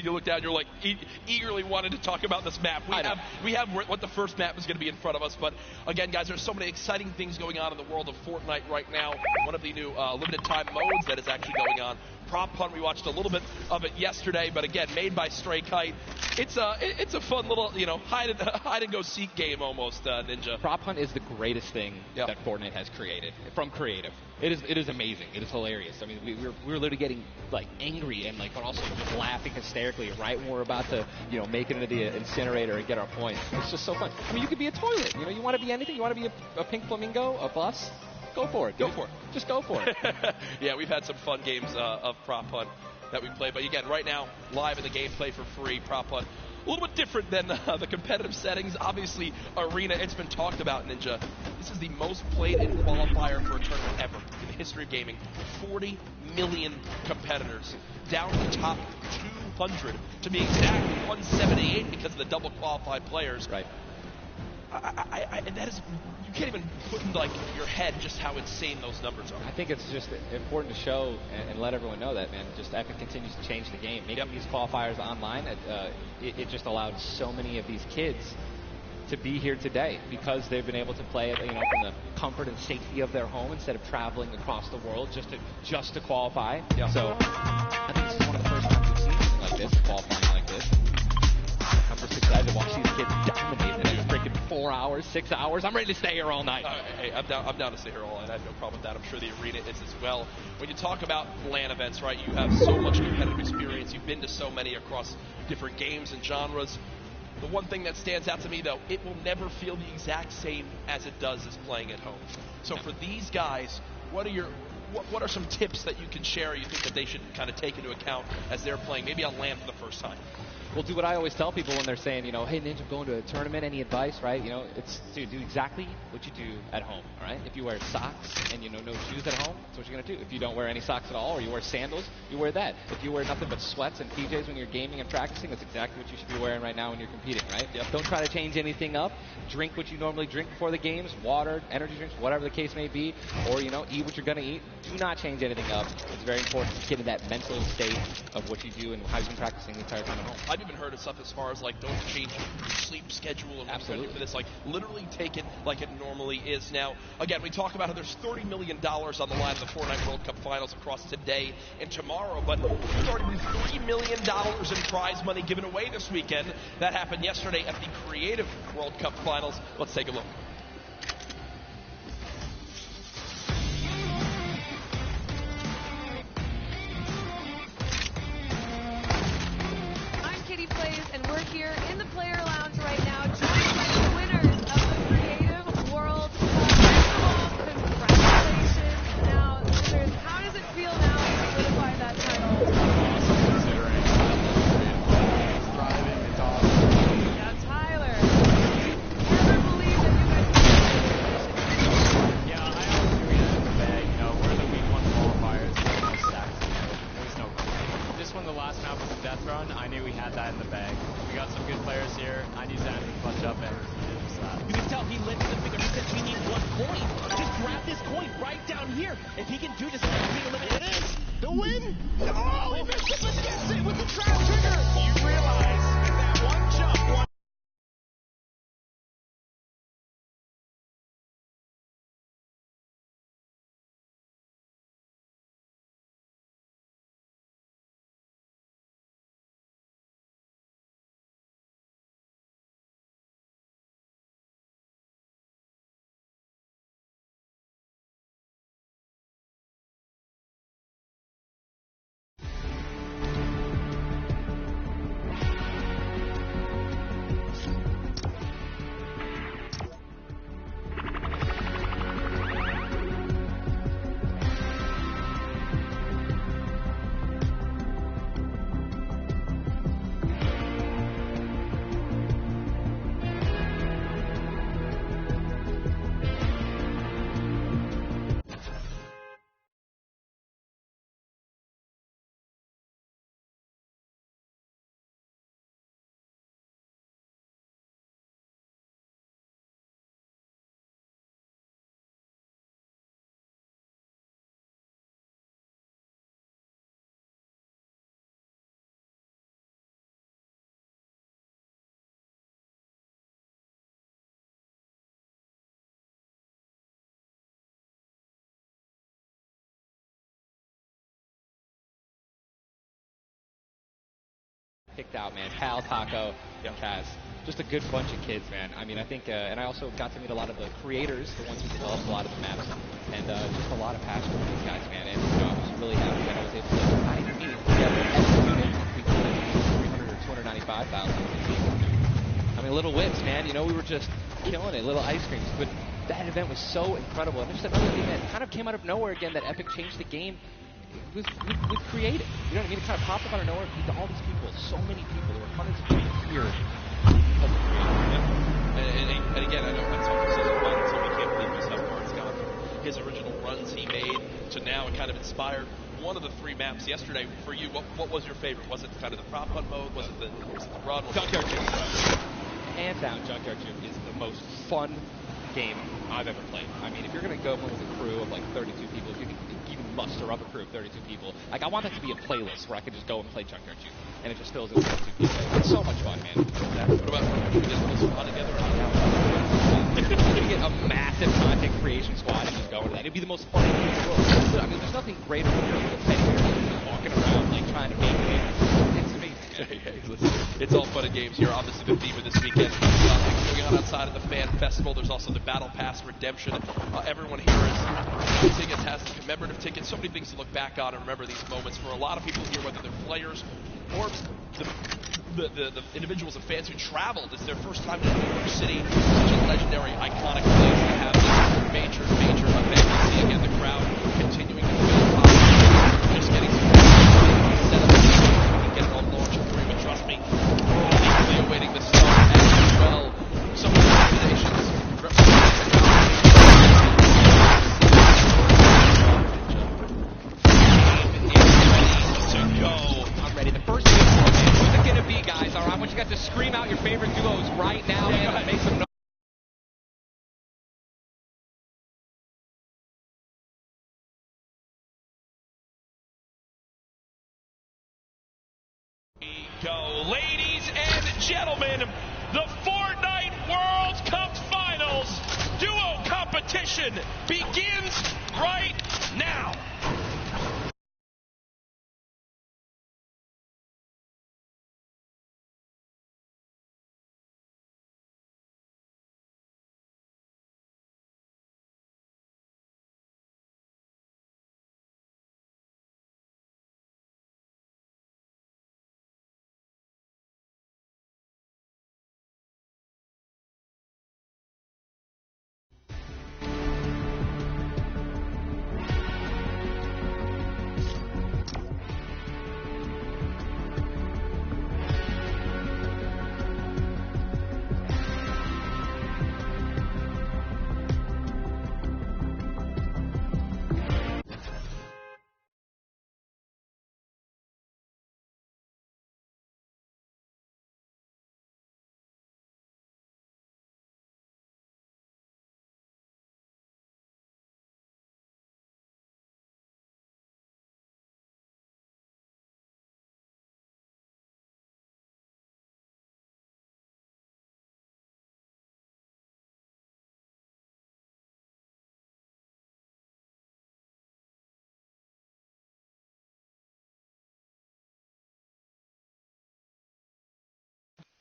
you looked down, you're like eagerly wanted to talk about this map. We have what the first map is going to be in front of us. But again, guys, there's so many exciting things going on in the world of Fortnite right now. One of the new limited time modes that is actually going on. Prop Hunt, we watched a little bit of it yesterday, but again, made by Stray Kite. It's a fun little, hide and go seek game almost, Ninja. Prop Hunt is the greatest thing that Fortnite has created from creative. It is amazing. It is hilarious. I mean, we were literally getting like angry and but also just laughing hysterically right when we're about to make it into the incinerator and get our points. It's just so fun. I mean, you could be a toilet. You want to be anything. You want to be a pink flamingo, a bus. Go for it. Just go for it. Yeah, we've had some fun games of Prop Hunt that we played. But again, right now, live in the gameplay for free, Prop Hunt. A little bit different than the competitive settings. Obviously, Arena, it's been talked about, Ninja. This is the most played in qualifier for a tournament ever in the history of gaming. 40 million competitors. Down to the top 200. To be exact, 178 because of the double qualified players. Right. And that is, you can't even put in your head just how insane those numbers are. I think it's just important to show and let everyone know that, man. Just Epic continues to change the game, making these qualifiers online. It just allowed so many of these kids to be here today because they've been able to play it, from the comfort and safety of their home instead of traveling across the world just to qualify. Yep. So I think this is one of the first times we've seen something like this, qualifying like this. I'm just excited to watch these kids dominate the next freaking 4 hours, 6 hours. I'm ready to stay here all night. Hey, I'm down to stay here all night. I have no problem with that. I'm sure the Arena is as well. When you talk about LAN events, right, you have so much competitive experience. You've been to so many across different games and genres. The one thing that stands out to me, though, it will never feel the exact same as it does as playing at home. So for these guys, what are some tips that you can share or you think that they should kind of take into account as they're playing, maybe on LAN for the first time? Well, do what I always tell people when they're saying, hey, Ninja, I'm going to a tournament. Any advice, right? Do exactly what you do at home, all right? If you wear socks and, no shoes at home, that's what you're going to do. If you don't wear any socks at all or you wear sandals, you wear that. If you wear nothing but sweats and PJs when you're gaming and practicing, that's exactly what you should be wearing right now when you're competing, right? Yep. Don't try to change anything up. Drink what you normally drink before the games, water, energy drinks, whatever the case may be, or, eat what you're going to eat. Do not change anything up. It's very important to get in that mental state of what you do and how you've been practicing the entire time at home. I've even heard of stuff as far as don't change your sleep schedule and absolutely for this. Literally take it like it normally is. Now, again, we talk about how there's $30 million on the line of the Fortnite World Cup Finals across today and tomorrow, but there's already been $3 million in prize money given away this weekend. That happened yesterday at the Creative World Cup Finals. Let's take a look. And we're here in the player lounge right now, joined by the winners of the Creative World Cup. Congratulations. Now, sisters, how does it feel now to solidify that title? Awesome, considering it's thriving, it's awesome. Yeah, Tyler, never believed that you guys could do. Yeah, I always knew we had it in the bag. We're the week one qualifiers. There's no stacks. There's no question. This one, the last map was a death run. I knew we had that in the bag. We got some good players here. I need Zan to clutch up and do just that. You can tell he lifted the finger. He said, we need 1 coin. Just grab this coin right down here. If he can do just being eliminated, it is the win. Oh, he missed it, but gets it with the trap trigger. You realize that one jump. picked out, man. Cal, Taco, Kaz. Just a good bunch of kids, man. I mean, I think, and I also got to meet a lot of the creators, the ones who developed a lot of the maps, and just a lot of passion for these guys, man. And I was really happy that I was able to, I didn't mean to get $300 or $295,000. I mean, Little Whips, man. We were just killing it, little ice creams. But that event was so incredible. And just another thing that kind of came out of nowhere again, that Epic changed the game with creative. You know what I mean? It kind of popped up out of nowhere. All these people, so many people. There were hundreds of people here. And again, I know that's all this is about until we can't believe just how far it's gone from his original runs he made to now. It kind of inspired one of the 3 maps yesterday. For you, what was your favorite? Was it kind of the prop hunt mode? Was it the run? Junkyard Gym. Hands down, Junkyard Gym is the most fun game I've ever played. I mean, if you're going to go with a crew of like 32 people, if you can even muster up a crew of 32 people, like I want that to be a playlist where I could just go and play Junkyard Gym, and it just fills it with 32 people. It's so much fun, man. What about you guys put some fun together? You get a massive content creation squad and just go into that. It'd be the most fun thing in the world. I mean, there's nothing greater than you're a teddy bear just walking around like trying to make it. It's amazing. Hey, listen, it's all fun and games here. Obviously, the theme of this weekend. Things going on outside of the fan festival. There's also the Battle Pass redemption. Everyone here has tickets, has commemorative tickets. So many things to look back on and remember these moments. For a lot of people here, whether they're players or the individuals and fans who traveled, it's their first time in New York City. Such a legendary, iconic place to have this major event. You see again the crowd continuing to fill up. Just getting some set up. Get it all launched for you, but trust me, we're all eagerly awaiting the start as well. Some of the nominations I'm ready. The first game, who's it going to be, guys? All right, I want you guys to scream out your favorite duos right now and make some noise. Go, ladies and gentlemen, the Fortnite World Cup Finals duo competition begins right now.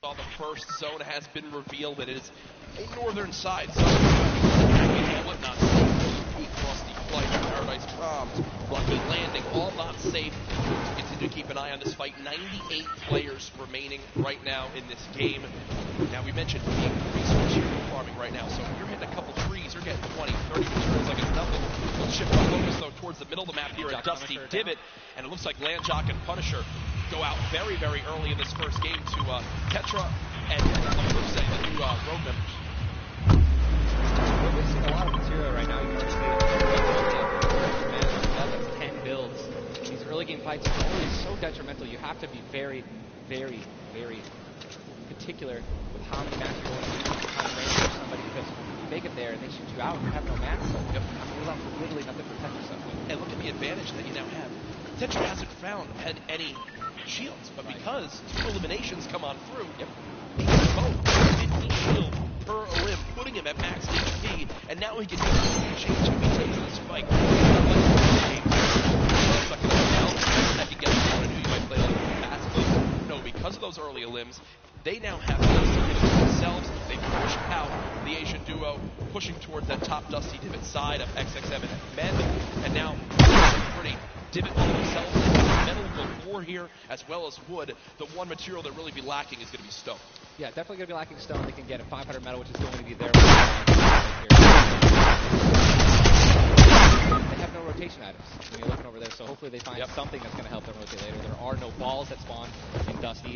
The first zone has been revealed. It is a northern side zone. Not safe. Frosty Flight, Paradise Proms, Lucky Landing, all not safe. Continue to keep an eye on this fight. 98 players remaining right now in this game. Now, we mentioned big resource here for farming right now. So if you're hitting a couple trees, you're getting 20, 30 materials like it's nothing. We'll shift our focus, though, towards the middle of the map here at Dusty Divot. And it looks like Landjock and Punisher go out very, very early in this first game to Tetra and say the new road members. We're wasting a lot of material right now. You can see 10 builds. These early game fights are always so detrimental. You have to be very, very, very particular with how many matches you're going to how to range for somebody, because you make it there and they shoot you out and you have no match. So you're left with literally nothing to protect yourself with. And look at the advantage that you now have. Tetra hasn't had any shields, but because 2 eliminations come on through, both 50 shield per elim, putting him at max HP, and now he can change if he takes the spike. That you guys wanted to, you might play a little fast, but no, because because of those early limbs, they now have the themselves. They pushed out the Asian duo, pushing towards that top dusty divot side of XXM and Men, and now pretty divot on themselves. Metal galore here, as well as wood. The one material that really be lacking is going to be stone. Yeah, definitely going to be lacking stone. They can get a 500 metal, which is going to be there. They have no rotation items when you're looking over there, so hopefully they find something that's going to help them rotate later. There are no balls that spawn in Dusty.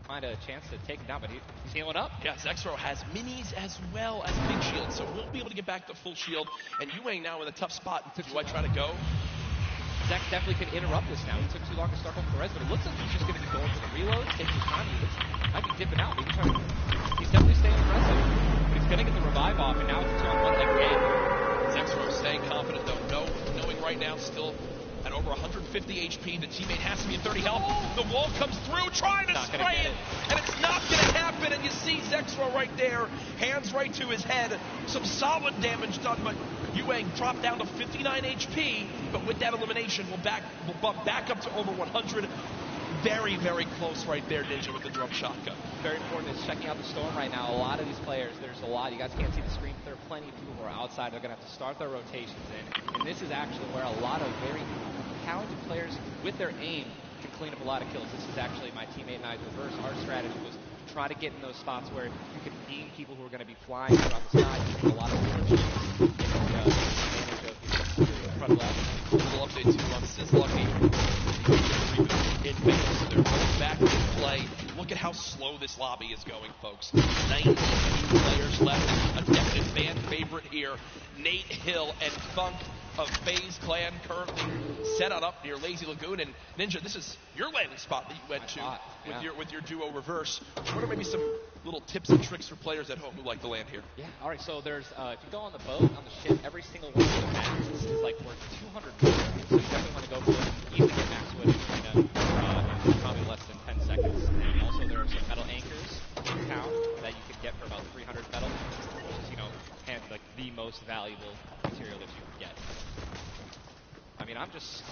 Find a chance to take him down, but he's healing up. Yeah, Zexro has minis as well as big shield, so we'll be able to get back to full shield. And Yuang now in a tough spot. Do I try to go? Zex definitely can interrupt this now. He took too long to start home with the res, but it looks like he's just going to be going for the reload, taking his time. Might be dipping out. Maybe trying to, he's definitely staying aggressive. But he's going to get the revive off, and now it's a 2-on-1 again. Zexro staying confident, though, knowing right now still at over 150 HP. The teammate has to be at 30 health. The wall comes through, trying to spray it, and it's not going to happen. And you see Zexro right there, hands right to his head. Some solid damage done, but Yuang dropped down to 59 HP. But with that elimination, we'll bump back up to over 100. Very, very close right there, Ninja, with the drum shotgun. Very important is checking out the storm right now. A lot of these players, there's a lot. You guys can't see the screen, but there are plenty of people who are outside. They're going to have to start their rotations in. And this is actually where a lot of very talented players with their aim can clean up a lot of kills. This is actually my teammate and I's reverse. Our strategy was try to get in those spots where you can beam people who are going to be flying throughout the sky. You a lot of front left. A little update too on Sizzlucky. They're going back to play. Look at how slow this lobby is going, folks. 19 players left. A definite fan favorite here. Nate Hill and Thunk of FaZe Clan currently set on up near Lazy Lagoon. And Ninja, this is your landing spot that you went to with your duo reverse. What are maybe some little tips and tricks for players at home who like to land here? Yeah, all right, so there's, if you go on the boat, on the ship, every single one of the maps is like worth 200 million. So you definitely want to go for it. Easily get max wood in probably less than 10 seconds. And also there are some metal anchors in town that you can get for about 300 metal, which is, like the most valuable material that you can get. I mean, I'm just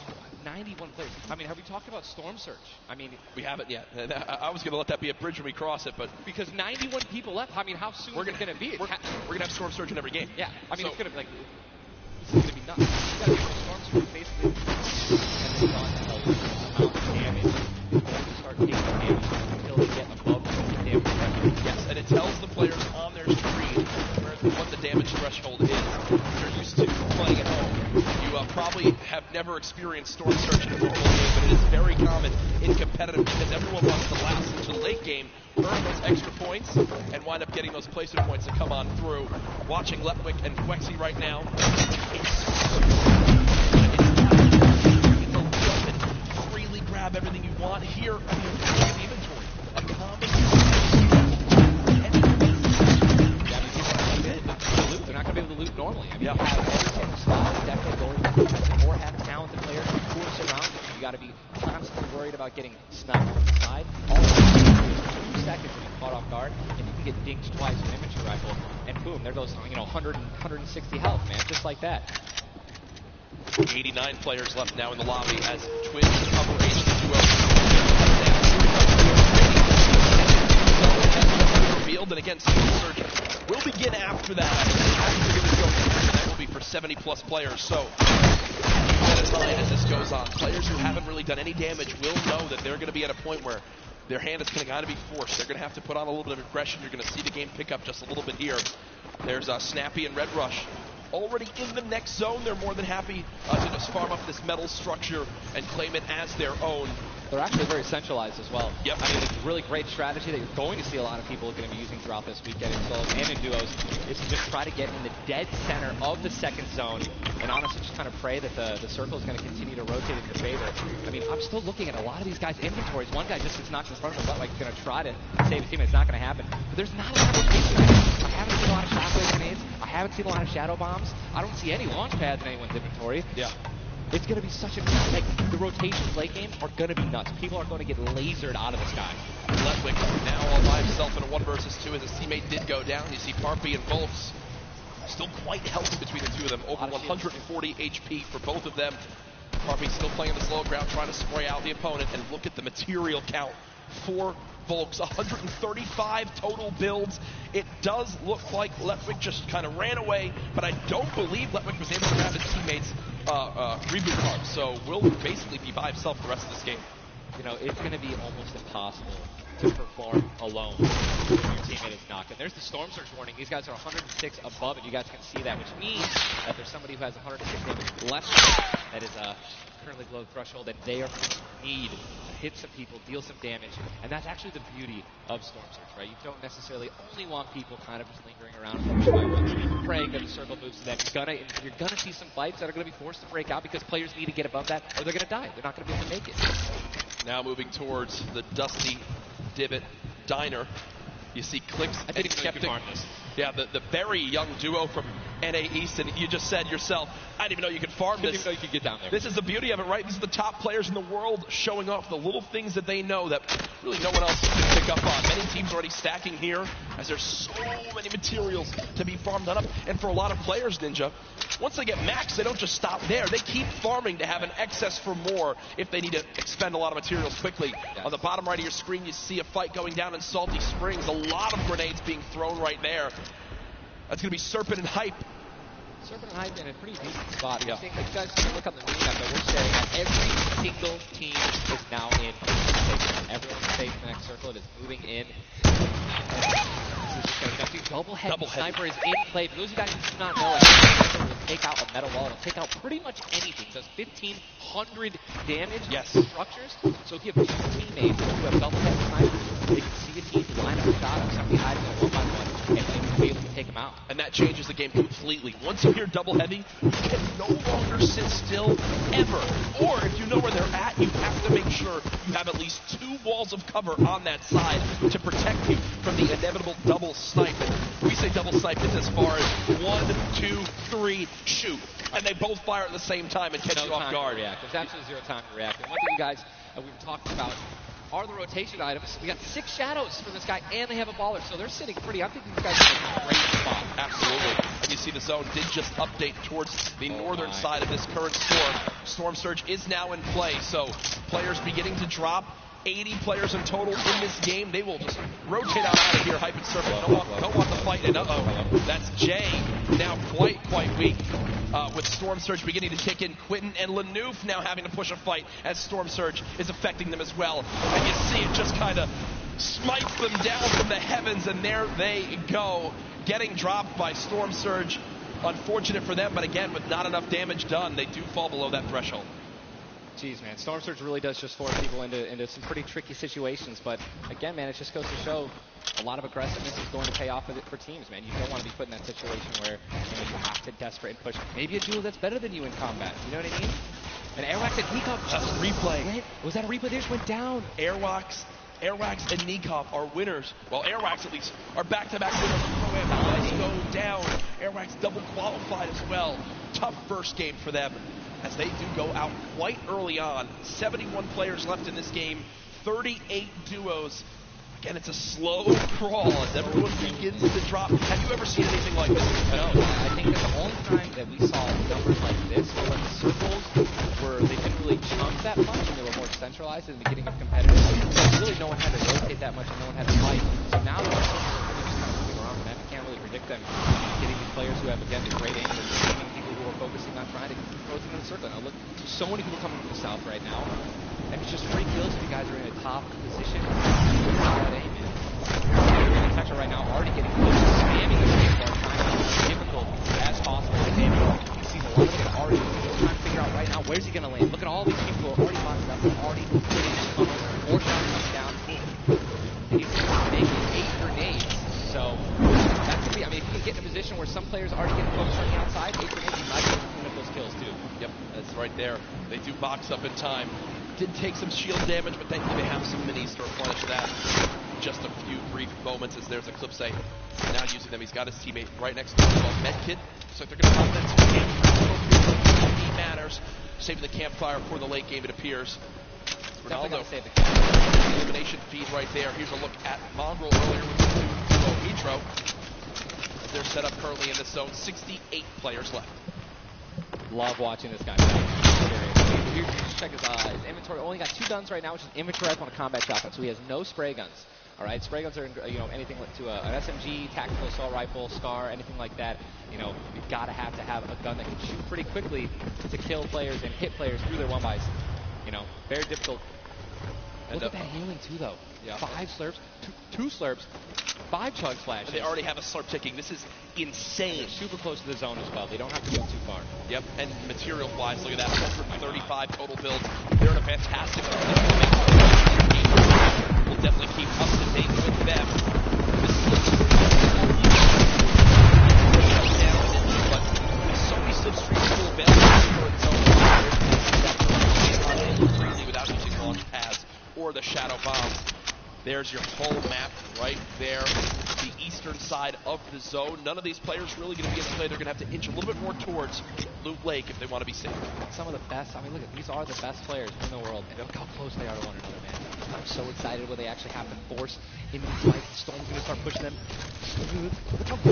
91 players. I mean, have we talked about Storm Surge? I mean, we haven't yet. I was going to let that be a bridge when we cross it, but because 91 people left. I mean, how soon is it going to be? We're going to have Storm Surge in every game. Yeah, I mean, it's going to be like this is going to be nuts. You got to get Storm Surge basically, and then gone to help amount of damage. Start taking damage until they get above the damage threshold. Yes, and it tells the players on their screen what the damage threshold is. If you're used to playing at home, you probably have never experienced Storm Surge in a normal game, but it is very common in competitive because everyone wants to last until the late game, earn those extra points, and wind up getting those placement points to come on through. Watching Letwick and Quexy right now. It's a jump and freely grab everything you want here. I mean, look at the inventory. A They're not going to be able to loot normally. I mean, you have every style, definitely going or have talented players who are surrounded. You got to be constantly worried about getting sniped from the side. All you have 2 seconds to be caught off guard, and you can get dinged twice with an infantry rifle, and boom, there goes 160 health, man, just like that. 89 players left now in the lobby as Twins cover HD2O. Revealed, and again, Storm Surge will begin after that. That will be for 70-plus players. So, at a time as this goes on, players who haven't really done any damage will know that they're going to be at a point where their hand is going to be forced. They're going to have to put on a little bit of aggression. You're going to see the game pick up just a little bit here. There's Snappy and Red Rush. Already in the next zone, they're more than happy to just farm up this metal structure and claim it as their own. They're actually very centralized as well. Yep. I mean, it's a really great strategy that you're going to see a lot of people going to be using throughout this weekend in solos and in duos is to just try to get in the dead center of the second zone and honestly just kind of pray that the circle is going to continue to rotate in your favor. I mean, I'm still looking at a lot of these guys' inventories. One guy just gets knocked in front of him, like he's going to try to save his team. It's not going to happen. But there's not a lot of rotation. I haven't seen a lot of shockwave grenades. I haven't seen a lot of shadow bombs. I don't see any launch pads in anyone's inventory. Yeah. It's going to be such a, like, the rotations late game are going to be nuts. People are going to get lasered out of the sky. Letwick now all by himself in a 1 versus 2 as his teammate did go down. You see Parpy and Volks still quite healthy between the two of them. Over 140 HP for both of them. Parpy still playing the slow ground, trying to spray out the opponent. And look at the material count for Volks. 135 total builds. It does look like Letwick just kind of ran away, but I don't believe Letwick was able to grab his teammates' reboot card. So will basically be by himself the rest of this game. You know, it's going to be almost impossible to perform alone when your teammate is knocked. And there's the Storm Surge warning. These guys are 106 above it. You guys can see that, which means that there's somebody who has 106 damage less that is currently below the threshold, and they are going to need to hit some people, deal some damage. And that's actually the beauty of Storm Surge, right? You don't necessarily only want people kind of just lingering around, praying that the circle moves to them. You're gonna see some fights that are going to be forced to break out because players need to get above that, or they're going to die. They're not going to be able to make it. Now moving towards the Dusty Divot Diner. You see Clicks and Skeptic. Yeah, the very young duo from NA East, and you just said yourself, I didn't even know you could farm this. I didn't even know you could get down there. This is the beauty of it, right? These are the top players in the world showing off the little things that they know that really no one else can pick up on. Many teams already stacking here as there's so many materials to be farmed up. And for a lot of players, Ninja, once they get max, they don't just stop there. They keep farming to have an excess for more if they need to expend a lot of materials quickly. Yes. On the bottom right of your screen, you see a fight going down in Salty Springs. A lot of grenades being thrown right there. That's going to be Serpent and Hype. Serpent and Hype in a pretty decent spot. Yeah. I think if you guys can look on the mini map that we're sharing, that every single team is now in. Everyone's safe in the next circle. It is moving in. Double head sniper is in play. For those of you guys who do not know, a sniper will take out a metal wall. It'll take out pretty much anything. It does 1,500 damage structures. So if you have two teammates who have double head snipers, they can see a team line up a shot of somebody hiding in one by one, and they will be able to take them out. And that changes the game completely. Once you hear double heavy, you can no longer sit still ever. Or if you know where they're at, you have to make sure you have at least 2 walls of cover on that side to protect you from the inevitable double snipe. And we say double snipe is as far as 1, 2, 3, shoot. And they both fire at the same time and catch you off guard. There's absolutely 0 time to react. And one thing you guys we were talking about are the rotation items. We got 6 shadows for this guy, and they have a baller, so they're sitting pretty. I think these guys are in a great spot. Absolutely. And you see the zone did just update towards the northern side of this current storm. Storm Surge is now in play, so players beginning to drop. 80 players in total in this game. They will just rotate out of here. Hype and Serpent don't want the fight. And that's Jay now quite weak with Storm Surge beginning to kick in. Quentin and Lanouf now having to push a fight as Storm Surge is affecting them as well. And you see it just kind of smites them down from the heavens, and there they go, getting dropped by Storm Surge. unfortunate for them, but again, with not enough damage done, they do fall below that threshold. Jeez, man, Storm Surge really does just force people into some pretty tricky situations. But again, man, it just goes to show a lot of aggressiveness is going to pay off for teams, man. You don't want to be put in that situation where you have to desperate and push. Maybe a duo that's better than you in combat. You know what I mean? And Airwax and Nikov just replay. Was that a replay? They just went down. Airwax and Nikov are winners. Well, Airwax at least are back-to-back winners. Let's go down. Airwax double qualified as well. Tough first game for them as they do go out quite early on. 71 players left in this game. 38 duos. Again, it's a slow crawl as everyone begins to drop. Have you ever seen anything like this? No. I think that the only time that we saw numbers like this were when the circles they didn't really chunk that much and they were more centralized in the beginning of competitive. Really, no one had to rotate that much and no one had to fight. So now the circles are just kind of moving around, man. You can't really predict them. Getting these players who have, again, the great aim and gaming people who are focusing on trying to rotate in the circle. Now, look, so many people coming from the south right now. And it's just free kills if you guys are in a top position. That aim, man. Texture right now already getting close to spamming the spacebar, trying to make it difficult as possible to hit. You see the lot of it already trying to figure out right now where's he going to land. Look at all these people who are already boxed up, already hitting his funnels, 4 shots coming down. And he's making 8 grenades. So that could be, I mean, if you can get in a position where some players are already getting focused on the outside, 8 grenades, you might be able to clean up those kills too. Yep, that's right there. They do box up in time. Did take some shield damage, but thankfully they have some minis to replenish that. Just a few brief moments as there's Eclipse now using them. He's got his teammate right next to him called Medkit. So they're going to pop that game. He matters. Saving the campfire for the late game, it appears. Ronaldo, save the campfire. elimination feed right there. Here's a look at Mongrel earlier with the duo Mitro. They're set up currently in the zone. 68 players left. Love watching this guy. Here, just check his inventory. Only got 2 guns right now, which is inventory on a combat shotgun, so he has no spray guns. All right, spray guns are anything to an SMG, tactical assault rifle, SCAR, anything like that. You've got to have a gun that can shoot pretty quickly to kill players and hit players through their 1-bys. Very difficult. Look at that healing too, though. Yeah. 5 slurps, 2 slurps, 5 chug flashes. They already have a slurp ticking. This is insane. They're super close to the zone as well. They don't have to go too far. Yep, and material-wise, look at that. 135 total builds. They're in a fantastic position. We'll definitely keep up to date with them. This is but with so many slipstreams still available for its own freely without using launch pads or the shadow bombs. There's your whole map right there, the eastern side of the zone. None of these players really going to be in the play. They're going to have to inch a little bit more towards Loot Lake if they want to be safe. Some of the best, look at these are the best players in the world. And look how close they are to one another, man. I'm so excited when they actually have to force into these fights. The Storm's going to start pushing them.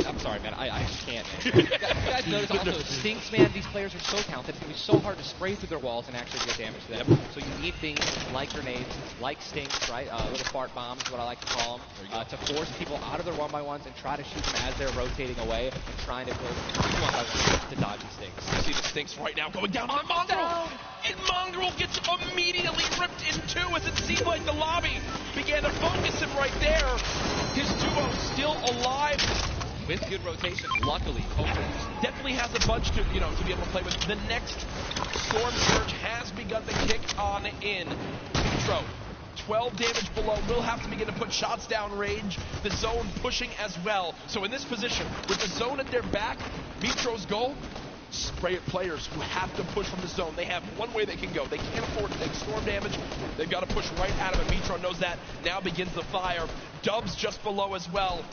I'm sorry, man. I just can't, man. You guys notice also, it stinks, man. These players are so talented. It's going to be so hard to spray through their walls and actually get damage to them. So you need things like grenades, like stinks, right? Little fart bombs is what I like to call them, to force people out of their 1-by-1s and try to shoot them as they're rotating away and trying to build 1-by-1s to dodge these stinks. You see the stinks right now going down on Mongrel. And Mongrel gets immediately ripped in 2 as it seemed like the lobby began to focus him right there. His duo still alive. With good rotation, luckily. Definitely has a bunch to be able to play with. The next Storm Surge has begun to kick on in. Mitro, 12 damage below, will have to begin to put shots down range. The zone pushing as well. So in this position, with the zone at their back, Mitro's goal, spray at players who have to push from the zone. They have one way they can go. They can't afford to take storm damage. They've got to push right at him, and Mitro knows that. Now begins the fire. Dubs just below as well.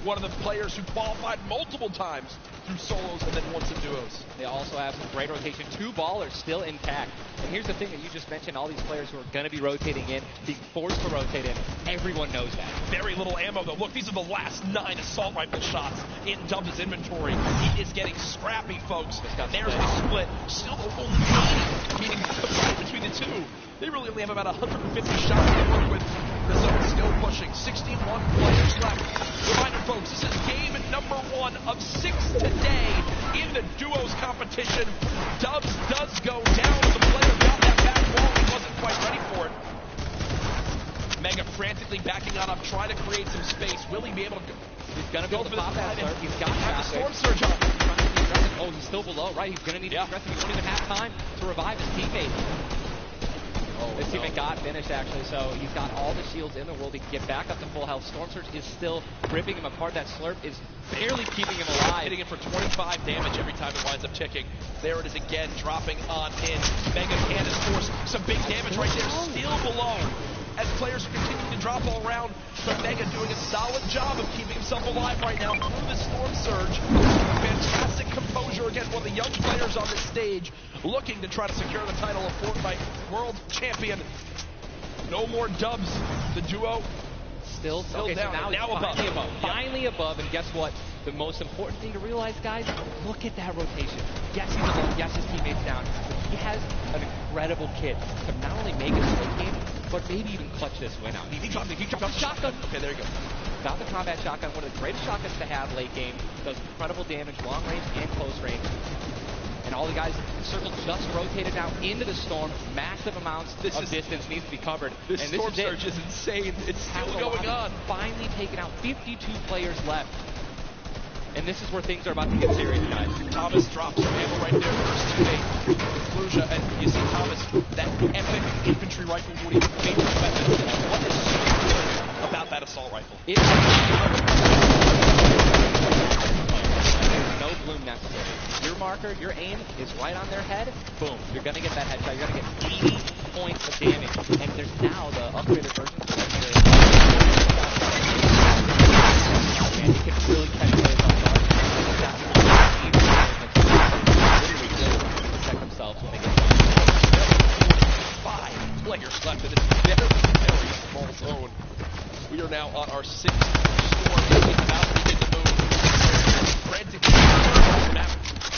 One of the players who qualified multiple times through solos and then once in duos. They also have some great rotation. 2 ballers still intact. And here's the thing that you just mentioned, all these players who are going to be rotating in, being forced to rotate in. Everyone knows that. Very little ammo, though. Look, these are the last 9 assault rifle shots in Dubs' inventory. He is getting scrappy, folks. There's the split. Still only 80, meaning combined between the 2. They really only have about 150 shots to work with. The zone still pushing. 61 players left. Reminder, folks, this is game number 1 of 6 today in the duos competition. Dubs does go down. The player got that back wall. He wasn't quite ready for it. Mega frantically backing on up, trying to create some space. Will he be able to go? He's going to go to the top that slurp. He's got the storm surge up. Oh, he's still below, right? He's going to need to stress him. He won't even have time to revive his teammate. His teammate got finished, actually, so he's got all the shields in the world. He can get back up to full health. Storm Surge is still ripping him apart. That slurp is barely keeping him alive. Hitting him for 25 damage every time it winds up ticking. There it is again, dropping on in. Mega can force some big damage right there. Still below. As players are continuing to drop all around, but Mega doing a solid job of keeping himself alive right now through the Storm Surge. Fantastic composure against one of the young players on this stage, looking to try to secure the title of Fortnite World Champion. No more dubs. The duo still down. So now above. Finally above, and guess what? The most important thing to realize, guys, look at that rotation. Yes, he's alone. Yes, his teammate's down. But he has an incredible kit to not only make it a late game, but maybe even clutch this win out. He dropped the shotgun. Okay, there you go. Got the combat shotgun, one of the greatest shotguns to have late game. Does incredible damage, long range and close range. And all the guys, the circle just rotated now into the storm. Massive amounts of distance needs to be covered. This Storm Surge is insane. It's still going on. Finally taken out. 52 players left. And this is where things are about to get serious, guys. Thomas drops some ammo right there. First teammate, Fluja, and you see Thomas, that epic infantry rifle, one of his favorite weapons. What is so good about that assault rifle? No bloom necessary. Your marker, your aim is right on their head. Boom. You're going to get that headshot. You're going to get 80 points of damage. And there's now the upgraded version for and you can really catch players off guard. Protect themselves when they get done. 5 players left in this very small zone. We are now on our 6th storm. About to begin to move. Frantically map.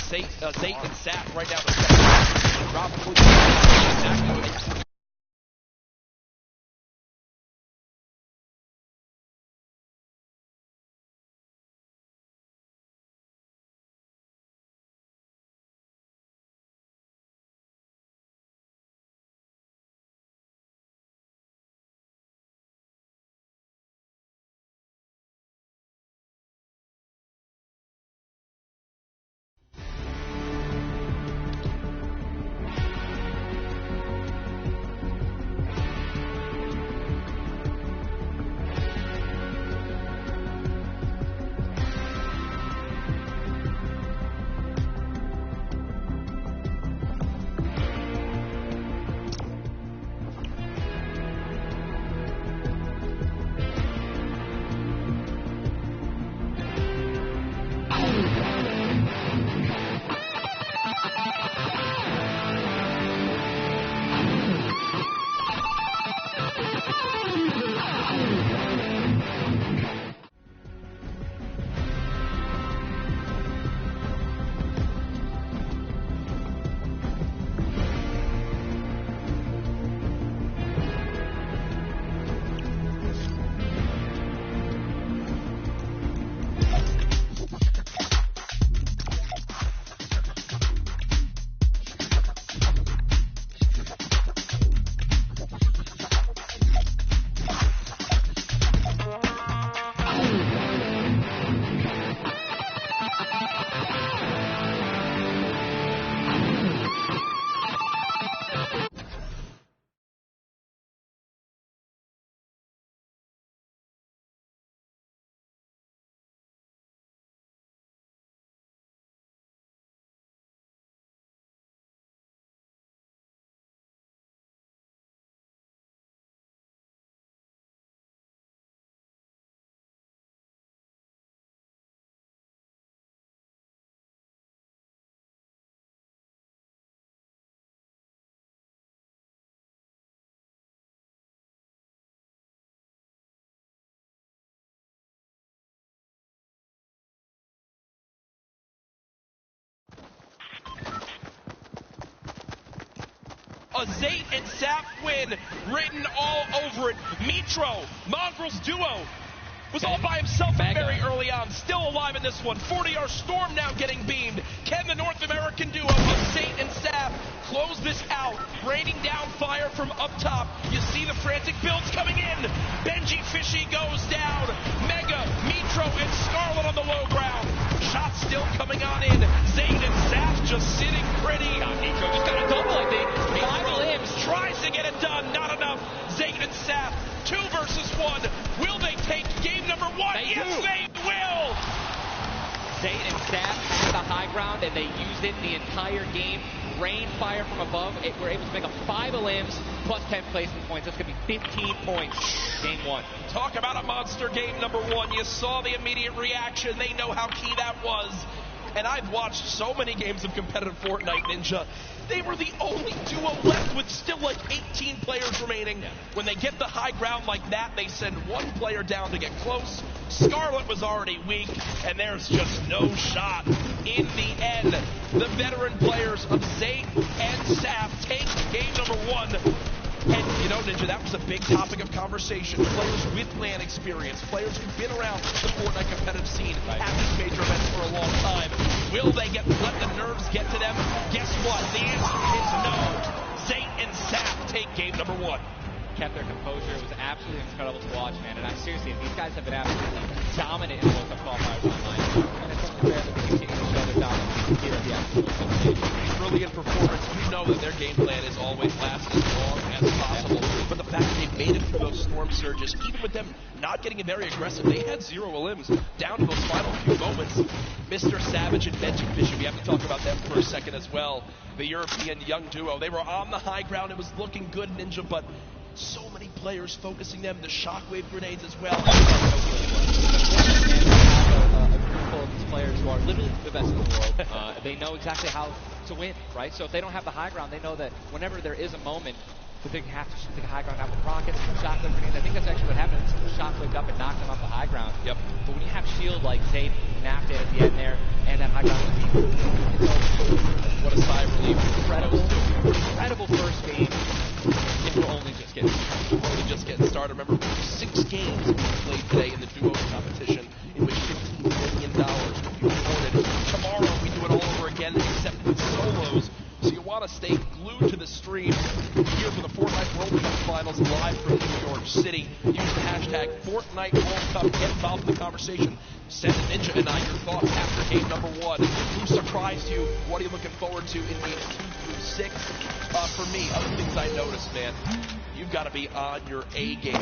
Zate and Sap right down the second. Drop exactly. A Zate and Sap win written all over it. Mitro, Mongrel's duo, was all by himself very early on. Still alive in this one. 40R Storm now getting beamed. Can the North American duo of Zate and Sap close this out? Raining down fire from up top. You see the frantic builds coming in. Benji Fishy goes down. Mega, Mitro, and Scarlet on the low ground. Shots still coming on in. Zayn and Saf just sitting pretty. Nico just got a double, I think. 5 limbs. Tries to get it done. Not enough. Zayn and Saf, 2 versus 1. Will they take game number 1? Yes, they will. Zayn and Saf had the high ground, and they used it the entire game. Rain fire from above. We're able to make a 5 limbs plus 10 placement points. That's going to be 15 points. Game 1. Talk about a monster game number 1. You saw the immediate reaction. They know how key that was. And I've watched so many games of competitive Fortnite, Ninja. They were the only duo left with still like 18 players remaining. When they get the high ground like that, they send one player down to get close. Scarlet was already weak, and there's just no shot. In the end, the veteran players of Zayn and Saf take game number 1. And, you know, Ninja, that was a big topic of conversation. Players with LAN experience, players who've been around the Fortnite competitive scene at these major events for a long time. Will they let the nerves get to them? Guess what? The answer is no. Zayn and Saf take game number 1. Kept their composure. It was absolutely incredible to watch, man. And seriously, these guys have been absolutely dominant in the World Cup qualifiers online. And it's unfair that they continue to show their dominance here at the actual stage. Brilliant performance. You know that their game plan is always last as long as possible. But the fact that they made it through those storm surges, even with them not getting very aggressive, they had 0 limbs down to those final few moments. Mr. Savage and Benji Fisher, we have to talk about them for a second as well. The European young duo, they were on the high ground. It was looking good, Ninja, but so many players focusing them, the shockwave grenades as well. A group full of these players who are literally the best in the world. They know exactly how to win, right? So if they don't have the high ground, they know that whenever there is a moment that they have to shoot the high ground out with rockets, shockwave grenades. I think that's actually what happened. Shockwaved up and knocked them off the high ground. Yep. But when you have shield like Zayn napped it at the end there, and that high ground, What a sigh of relief. Incredible first game. It will only just getting started. Remember, 6 games we played today in the duos competition, in which $15 million will be awarded. Tomorrow we do it all over again, except with solos. So you want to stay glued to the stream here for the Fortnite World Cup Finals live from New York City. Use the hashtag Fortnite World Cup. Get involved in the conversation. Send Ninja and I your thoughts after game number 1. Who surprised you? What are you looking forward to in games 2 through 6? For me, other things I noticed, man, you've got to be on your A game.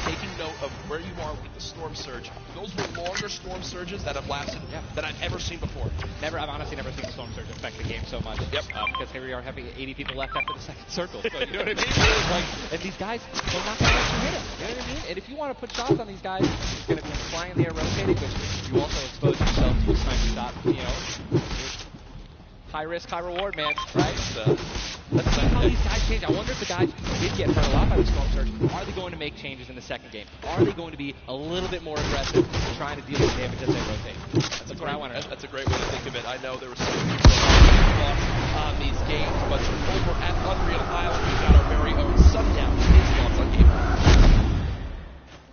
Taking note of where you are with the storm surge. Those were longer storm surges that have lasted than I've ever seen before. I've honestly never seen a storm surge affect the game so much. Yep. Because here we are having 80 people left after the second circle. So you know what I mean? And these guys, they're not going to let you hit them. You know what I mean? And if you want to put shots on these guys, it's going to be flying in the air rotating, which you also expose yourself to a sniper shot. You know, high risk, high reward, man. Right? Let's see how these guys change. I wonder if the guys who did get hurt a lot by the storm surge, are they going to make changes in the second game? Are they going to be a little bit more aggressive trying to deal with damage as they rotate? That's what I want to know. That's a great way to think of it. I know there were some thoughts on these games, but over at Unreal Island, we've got our very own Sundown. His thoughts on game.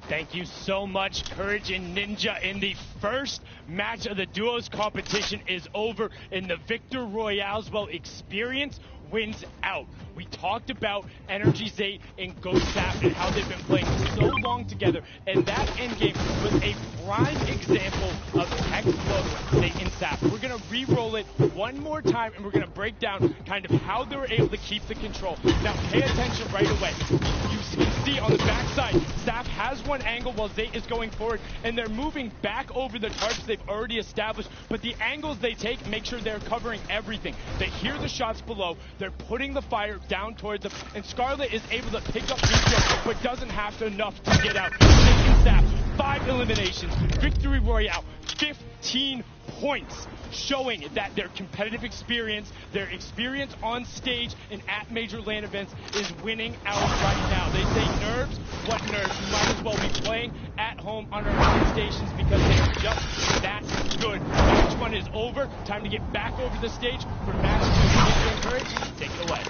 Thank you so much, Courage and Ninja. In the first match of the duos competition is over, and the Victor Royale's experience wins out. We talked about Energy Zayn and Ghost Saf and how they've been playing so long together, and that endgame was a prime example of textbook Zayn and Saf. We're going to re-roll it one more time, and we're going to break down kind of how they were able to keep the control. Now, pay attention right away. You can see on the backside, Saf has one angle while Zayn is going forward, and they're moving back over the targets they've already established, but the angles they take make sure they're covering everything. They hear the shots below, they're putting the fire down towards them, and Scarlet is able to pick up Nico, but doesn't have enough to get out. Zayn and Saf, 5 eliminations, Victory Royale, 15 points, showing that their competitive experience, their experience on stage and at major LAN events is winning out right now. They say nerves, what nerves? You might as well be playing at home on our LAN stations because they are just that good. Match 1 is over. Time to get back over the stage for match 2. Courage, take it away.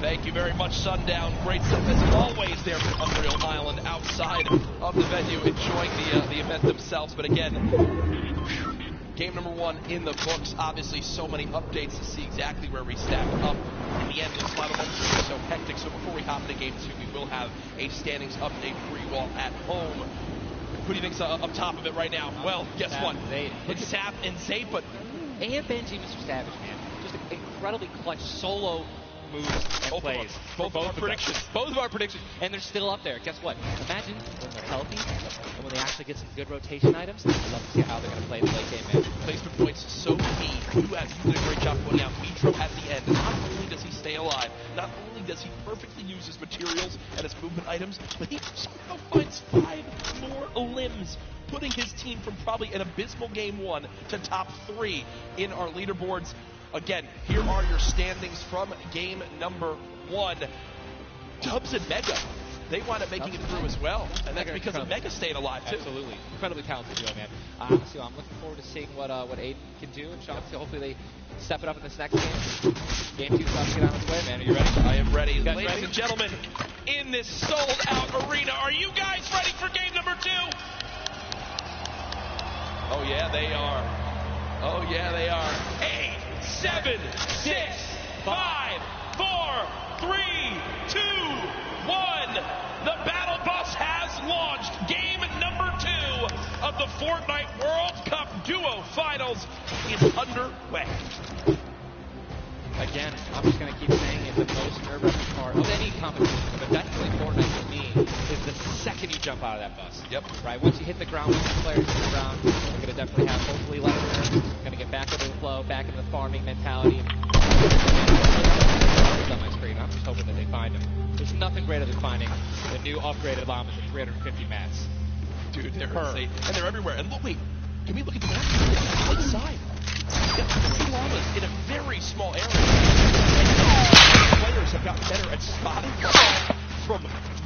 Thank you very much, Sundown. Great stuff as always there from Unreal Island outside of the venue, enjoying the event themselves. But again, game number 1 in the books. Obviously, so many updates to see exactly where we stack up. In the end, those final moments are so hectic. So before we hop into game 2, we will have a standings update for you all at home. Who do you think's up top of it right now? Well, guess Sap what? and Zay. It's Sap and Zay, but And Benji, Mr. Savage, man. Just an incredibly clutch solo moves and plays. both of our predictions. Both of our predictions. And they're still up there. Guess what? Imagine when they're healthy and when they actually get some good rotation items. I'd love to see how they're going to play the late game, man. Placement points so key. You did a great job pointing out Mitro at the end. Not only does he stay alive, not only does he perfectly use his materials and his movement items, but he somehow finds 5 more limbs, putting his team from probably an abysmal game 1 to top 3 in our leaderboards. Again, here are your standings from game number 1. Dubs and Mega, they wind up making it through as well, and that's because of Mega staying alive too. Absolutely, incredibly talented duo, man. So I'm looking forward to seeing what Aiden can do, and Sean, so hopefully they step it up in this next game. Game 2 is about to get on its way, man. Are you ready? I am ready. Ladies Ladies and gentlemen, in this sold-out arena, are you guys ready for game number 2? Oh yeah, they are. Oh yeah, they are. 8, 7, 6, 5, 4, 3, 2, 1. The battle bus has launched. Game number 2 of the Fortnite World Cup Duo Finals is underway. Again, I'm just going to keep saying it, the most nerve-wracking part of any competition, but definitely Fortnite for me, is the second you jump out of that bus. Yep. Right? Once you hit the ground, once the players hit the ground, we're going to definitely have hopefully lighter nerves, going to get back into the flow, back into the farming mentality. On my screen, I'm just hoping that they find them. There's nothing greater than finding the new upgraded llamas at 350 mats. Dude, they're insane. And they're everywhere. And look, wait, can we look at the map? Outside. We've got 3 llamas in a very small area. And players have gotten better at spotting from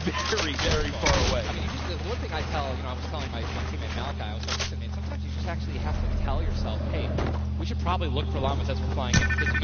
very, very far away. I mean, the one thing I tell, I was telling my teammate Malachi, I was like, listen, man, sometimes you just actually have to tell yourself, hey, we should probably look for llamas as we're flying in, because you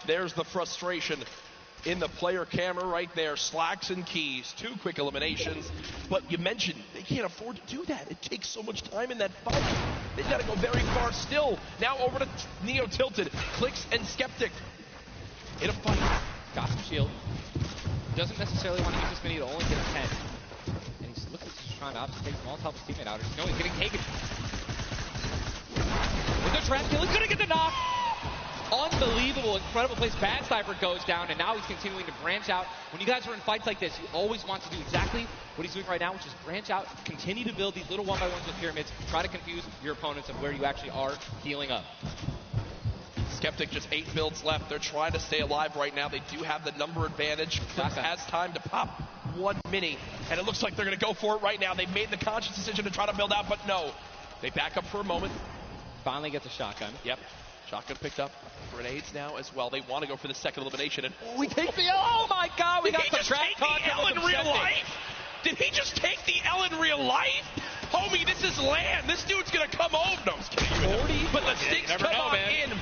There's the frustration in the player camera right there. Slacks and keys, 2 quick eliminations. But you mentioned they can't afford to do that. It takes so much time in that fight. They've got to go very far still. Now over to Neo Tilted. Clicks and Skeptic in a fight. Got some shield. Doesn't necessarily want to use this mini to only get a 10. And he's looking like he's trying to obviously take Small to help his teammate out. No, he's getting taken. With the trap kill, he's going to get the knock. Unbelievable, incredible place. Bad Sniper goes down, and now he's continuing to branch out. When you guys are in fights like this, you always want to do exactly what he's doing right now, which is branch out, continue to build these little 1x1s with pyramids, try to confuse your opponents of where you actually are healing up. Skeptic, just 8 builds left. They're trying to stay alive right now. They do have the number advantage. Clicks has time to pop 1 mini, and it looks like they're going to go for it right now. They made the conscious decision to try to build out, but no. They back up for a moment. Finally gets a shotgun. Yep. Shotgun picked up. Grenades now as well. They want to go for the second elimination. And we take the L. Oh my God, we got the trap talk. Did he just take the L in real life? Did he just take the L in real life? Homie, this is land. This dude's going to come home. No, I'm just kidding. 40? But the Stinks come on in.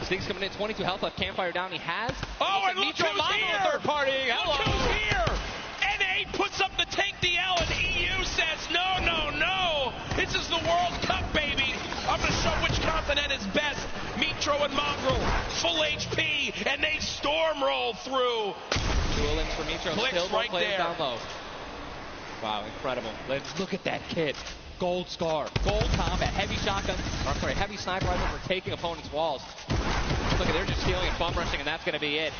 Stinks coming in, 22 health left. Campfire down. He has. Oh, and look who's here. Third party. Hello. Look who's here. NA puts up the take the L, and EU says, no, no, no. This is the World Cup, baby. I'm going to show which continent is best. Mitro and Mongrel, full HP, and they storm roll through. Dual ins for Mitro. Clicks right there. Down low. Wow, incredible. Let's look at that kit. Gold Scar, Gold Combat, Heavy Shotgun, or sorry, Heavy Sniper Rifle for taking opponents' walls. Look at, they're just healing and bum rushing, and that's going to be it.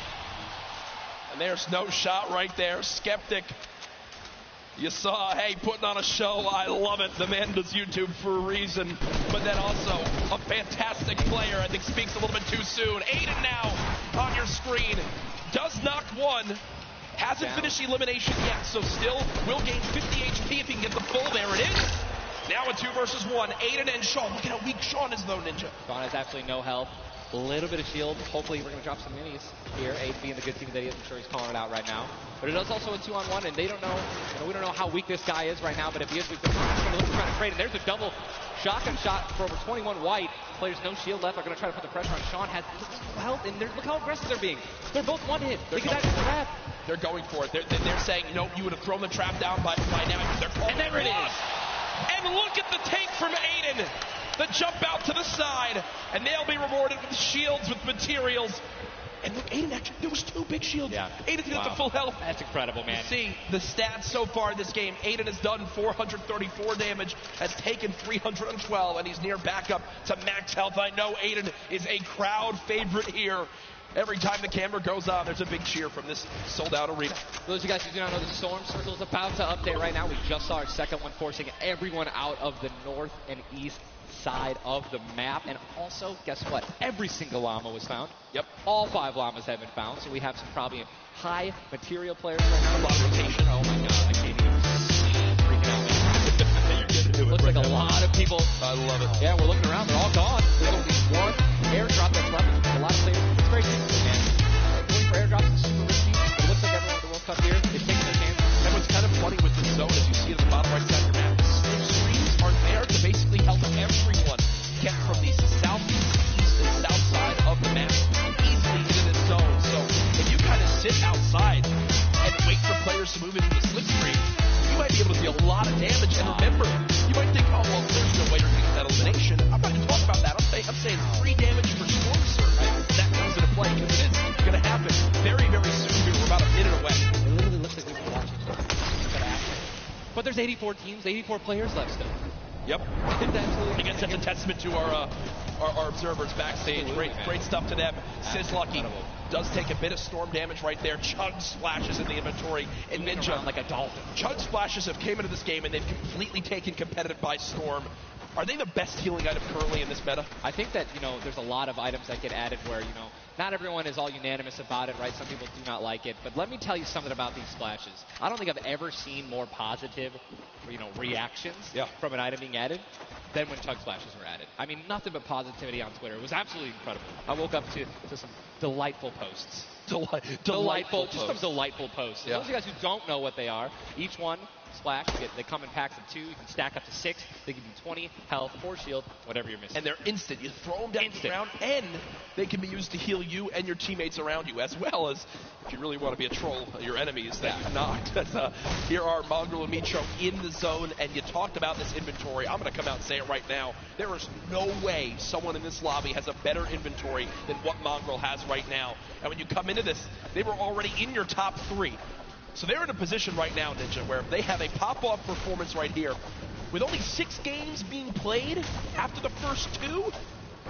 And there's no shot right there. Skeptic. You saw, hey, putting on a show. I love it. The man does YouTube for a reason. But then also a fantastic player. I think speaks a little bit too soon. Aiden now on your screen. Does knock 1. Hasn't finished the elimination yet, so still will gain 50 HP if he can get the full. There it is. Now a 2 versus 1. Aiden and Sean. Look at how weak Sean is, though, Ninja. Sean has absolutely no health. A little bit of shield. Hopefully we're going to drop some minis here. 8 being the good team that he is. I'm sure he's calling it out right now. But it is also a 2-on-1, and they don't know, we don't know how weak this guy is right now, but if he is weak, they're going to try to trade. And there's a double shotgun shot for over 21 white. Players no shield left are going to try to put the pressure on. Sean has no health, and look how aggressive they're being. They're both one hit. They can actually trap. They're going for it. They're saying, you know, you would have thrown the trap down by now. They're calling and there it is. And look at the take from Aiden. The jump out to the side, and they'll be rewarded with shields, with materials. And look, Aiden actually, there was 2 big shields. Yeah. Aiden did the full health. That's incredible, man. You see the stats so far in this game. Aiden has done 434 damage, has taken 312, and he's near backup to max health. I know Aiden is a crowd favorite here. Every time the camera goes on, there's a big cheer from this sold-out arena. For those of you guys who do not know, the Storm Circle is about to update right now. We just saw our second one, forcing everyone out of the north and east side of the map. And also, guess what? Every single llama was found. Yep. All 5 llamas have been found, so we have some probably high material players right now. A lot of rotation. Oh my God, I can't even freaking out, man. Looks like a lot of people. I love it. Yeah, we're looking around. They're all gone. There's only 1 airdrop that's left. A lot of players. It's very simple, man. Going for airdrops is super risky. It looks like everyone at the World Cup here is taking their chances. And what's kind of funny with this zone, as you see at the bottom right side of your map, the screens are there to basically help everyone get from the southeast, east, and south side of the map easily into this zone. So if you kind of sit outside and wait for players to move into the slipstream, you might be able to deal a lot of damage. And remember, you might think, oh, well, there's no way you're going to get that elimination. I'm not going to talk about that. I'm saying 3 damage per storm surge. That comes into play because it is going to happen very, very soon. We're about a minute away. It literally looks like we've been watching action. But there's 84 teams, 84 players left still. Yep. It's absolutely. I guess that's a testament to our observers backstage. Great stuff to them. Sizzlucky does take a bit of storm damage right there. Chug splashes in the inventory. And Ninja, like a dolphin. Chug splashes have came into this game and they've completely taken competitive by storm. Are they the best healing item currently in this meta? I think that, there's a lot of items that get added where, not everyone is all unanimous about it, right? Some people do not like it. But let me tell you something about these splashes. I don't think I've ever seen more positive, reactions from an item being added than when chug splashes were added. I mean, nothing but positivity on Twitter. It was absolutely incredible. I woke up to some delightful posts. Delightful Just some delightful posts. Yeah. Those of you guys who don't know what they are, each one, splash, they come in packs of 2. You can stack up to 6. They give you 20 health, 4 shield, whatever you're missing. And they're instant. You throw them down the ground, and they can be used to heal you and your teammates around you, as well as, if you really want to be a troll, your enemies that you knocked. Here are Mongrel and Mitro in the zone, and you talked about this inventory. I'm going to come out and say it right now. There is no way someone in this lobby has a better inventory than what Mongrel has right now. And when you come into this, they were already in your top 3. So they're in a position right now, Ninja, where they have a pop-off performance right here. With only 6 games being played after the first 2,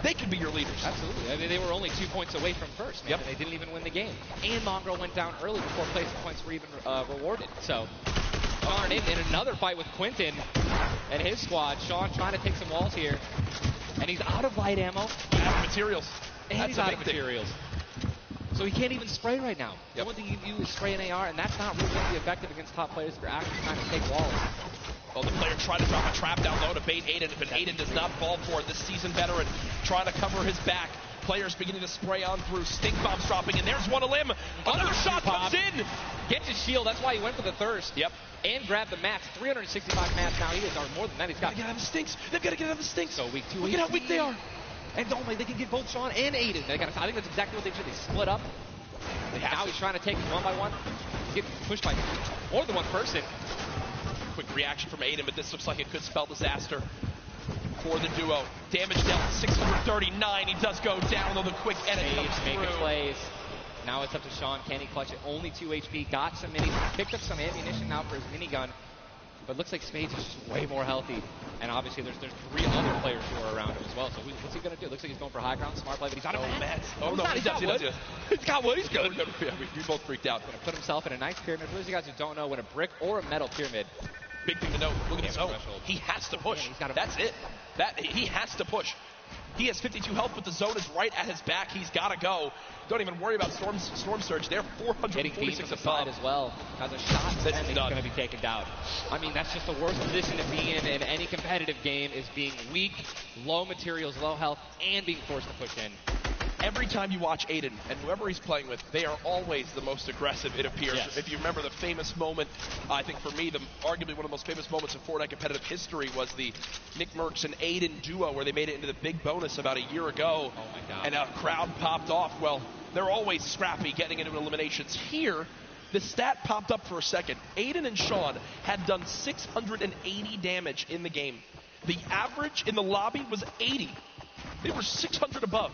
they could be your leaders. Absolutely. I mean, they were only 2 points away from first, man. Yep. And they didn't even win the game. And Mongrel went down early before placement points were even rewarded. So, Sean in another fight with Quentin and his squad. Sean trying to take some walls here. And he's out of light ammo. Out of materials. And That's he's a out big of thing. materials. So he can't even spray right now. Yep. The one thing you can do is spray an AR, and that's not really going to be effective against top players if you're actually trying to take walls. Well, the player tried to drop a trap down low to bait Aiden, but Aiden does not fall for it. This seasoned veteran trying to cover his back. Players beginning to spray on through. Stink bombs dropping, and there's one of them. Another shot comes in. Gets his shield. That's why he went for the thirst. Yep. And grabbed the mats. 365 mats now. He is, or more than that. He's got. Gotta get out of the stinks. They've got to get out of the stinks. So weak 2. Look at how weak they are. And don't they can get both Sean and Aiden. I think that's exactly what they should. They split up. Now he's trying to take them one by one. He's getting pushed by more than one person. Quick reaction from Aiden, but this looks like it could spell disaster for the duo. Damage dealt 639. He does go down, though the quick edit comes Making through. plays. Now it's up to Sean. Can he clutch it? Only 2 HP. Got some minis. Picked up some ammunition now for his minigun. But looks like Spades is just way more healthy. And obviously there's 3 other players who are around him as well. So what's he going to do? Looks like he's going for high ground. Smart play, but he's out of mats. Oh, no, he's got wood. He's got wood. He's good. We both freaked out. Going to put himself in a nice pyramid. For those of you guys who don't know, when a brick or a metal pyramid. Big thing to note. Look at the zone. Threshold. He has to push. Yeah, That's it. He has to push. He has 52 health, but the zone is right at his back. He's got to go. Don't even worry about Storm Surge. They're 446 above as well. Has a shot, and he's going to be taken down. I mean, that's just the worst position to be in any competitive game, is being weak, low materials, low health, and being forced to push in. Every time you watch Aiden and whoever he's playing with, they are always the most aggressive, it appears. Yes. If you remember the famous moment, I think for me, arguably one of the most famous moments in Fortnite competitive history was the Nick Merckx and Aiden duo, where they made it into the big bonus about a year ago. Oh my God. And a crowd popped off. Well, they're always scrappy getting into eliminations. Here, the stat popped up for a second. Aiden and Sean had done 680 damage in the game. The average in the lobby was 80. They were 600 above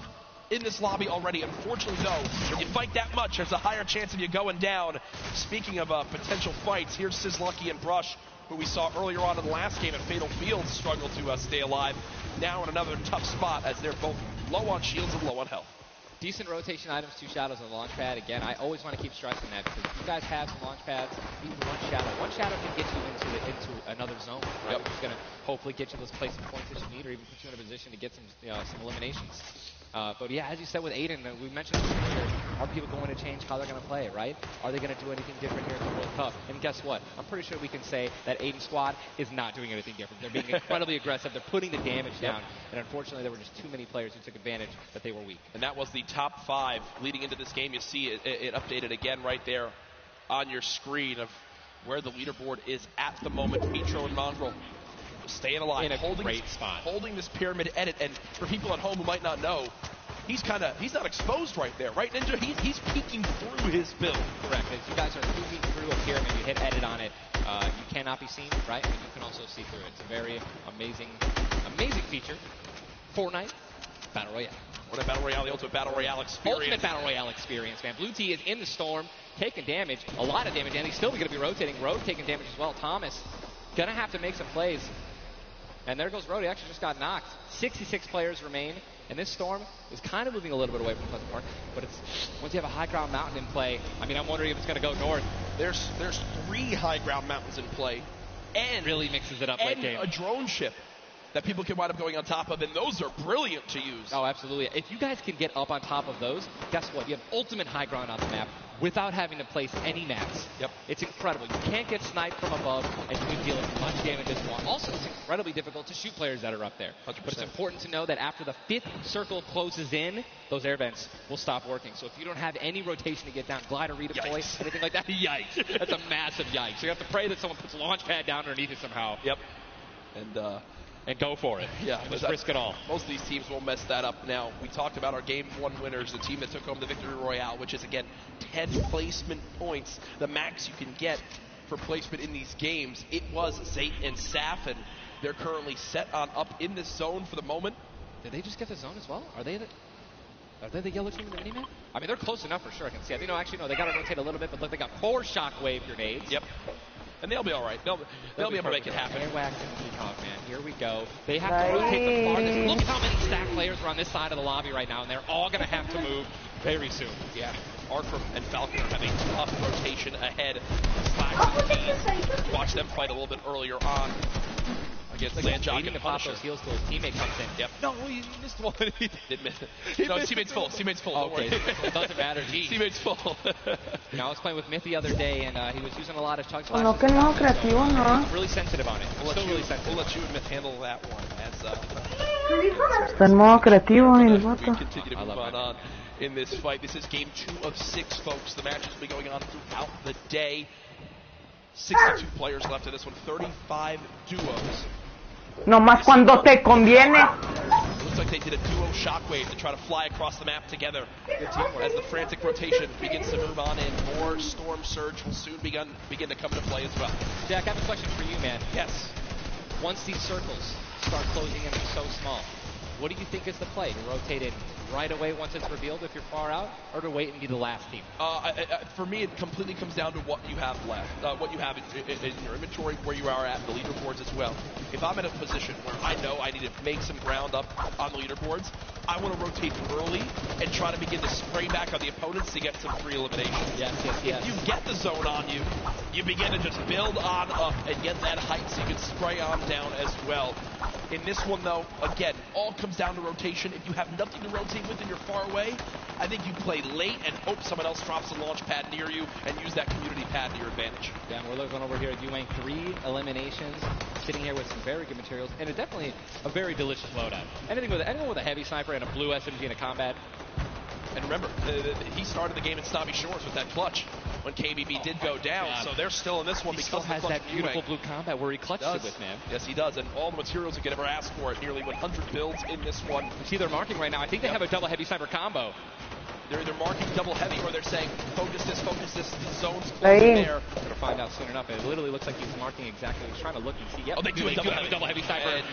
in this lobby already. Unfortunately, though, when you fight that much, there's a higher chance of you going down. Speaking of potential fights, here's Sizlucky and Brush, who we saw earlier on in the last game at Fatal Fields, struggle to stay alive. Now in another tough spot, as they're both low on shields and low on health. Decent rotation items, 2 shadows on the launch pad. Again, I always want to keep stressing that, because if you guys have some launch pads, even one shadow can get you into another zone, right? Yep. Which is going to hopefully get you those placement points that you need, or even put you in a position to get some eliminations. But yeah, as you said with Aiden, we mentioned this earlier, are people going to change how they're going to play, right? Are they going to do anything different here at the World Cup? And guess what? I'm pretty sure we can say that Aiden's squad is not doing anything different. They're being incredibly aggressive. They're putting the damage down. And unfortunately, there were just too many players who took advantage that they were weak. And that was the top 5 leading into this game. You see it updated again right there on your screen of where the leaderboard is at the moment. Mitro and Mongrel staying alive, in a great spot, holding this pyramid edit. And for people at home who might not know, he's not exposed right there, right, Ninja? He's peeking through his build. Correct. As you guys are peeking through a pyramid, you hit edit on it, you cannot be seen, right? And you can also see through it. It's a very amazing feature. Fortnite Battle Royale. What a Battle Royale, the ultimate Battle Royale experience. Ultimate Battle Royale experience, man. Blue T is in the storm, taking damage, a lot of damage, and he's still going to be rotating. Road taking damage as well. Thomas going to have to make some plays. And there goes Road. He actually just got knocked. 66 players remain. And this storm is kind of moving a little bit away from Pleasant Park. But it's once you have a high ground mountain in play, I mean, I'm wondering if it's going to go north. There's 3 high ground mountains in play. And really mixes it up late game. A drone ship that people can wind up going on top of, and those are brilliant to use. Oh, absolutely. If you guys can get up on top of those, guess what? You have ultimate high ground on the map. without having to place any mats. Yep. It's incredible. You can't get sniped from above, and you can deal as much damage as you want. Also, it's incredibly difficult to shoot players that are up there. 100%. But it's important to know that after the 5th circle closes in, those air vents will stop working. So if you don't have any rotation to get down, glide or redeploy, anything like that, yikes. That's a massive yikes. So you have to pray that someone puts a launch pad down underneath it somehow. Yep. And go for it. Yeah. Just risk it all. Most of these teams will mess that up. Now, we talked about our Game 1 winners, the team that took home the Victory Royale, which is, again, 10 placement points, the max you can get for placement in these games. It was Zayt and Saf, and they're currently set on up in this zone for the moment. Did they just get the zone as well? Are they the yellow team in the mini-map? I mean, they're close enough for sure. I can see. I think, no, actually, no, they got to rotate a little bit, but look, they got 4 shockwave grenades. Yep. And they'll be all right. They'll be able to make it happen. Airwax and Peacock, man. Here we go. They have to rotate the farthest. Look how many stack players are on this side of the lobby right now, and they're all going to have to move very soon. Yeah. Arkram and Falconer have a tough rotation ahead. Slack, watch them fight a little bit earlier on against Landjock and to pop those heals till his teammate comes in. Yep. No, he missed one. He did miss it. No, teammate's full. Teammate's full. Okay. It doesn't matter. Teammate's full. I was playing with Myth the other day, and he was using a lot of chugs. No, que no, creativo, no. Really sensitive on it. Really sensitive. We'll let you and Myth handle that one. Está en modo creativo el voto. We continue to move on in this fight. This is game 2 of 6, folks. The matches will be going on throughout the day. 62 players left in this one. 35 duos. No más cuando te conviene. Looks like they did a duo shockwave to try to fly across the map together. As the frantic rotation begins to move on in, more Storm Surge will soon begin to come into play as well. Jack, I have a question for you, man. Yes. Once these circles start closing in so small, what do you think is the play? To rotate in right away once it's revealed if you're far out, or to wait and be the last team? For me, it completely comes down to what you have left, what you have in your inventory, where you are at, the leaderboards as well. If I'm in a position where I know I need to make some ground up on the leaderboards, I want to rotate early and try to begin to spray back on the opponents to get some free eliminations. Yes. If you get the zone on you, you begin to just build on up and get that height so you can spray on down as well. In this one, though, again, all comes down to rotation. If you have nothing to rotate with and you're far away, I think you play late and hope someone else drops a launch pad near you and use that community pad to your advantage. Yeah, we're looking over here at Ewing, 3 eliminations, sitting here with some very good materials, and it's definitely a very delicious loadout. Anyone with a heavy sniper and a blue SMG in a combat. And remember, he started the game in Snobby Shores with that clutch when KBB did go down, so they're still in this one he because still has that beautiful blue combat where he clutched it with, man. Yes, he does, and all the materials he could ever ask for it. Nearly 100 builds in this one. You see they're marking right now. I think they have a double heavy sniper combo. They're either marking double heavy or they're saying, focus this, the zone's closing there. We're going to find out soon enough. It literally looks like he's marking exactly. He's trying to look and see. Yep, they do have a double heavy sniper. And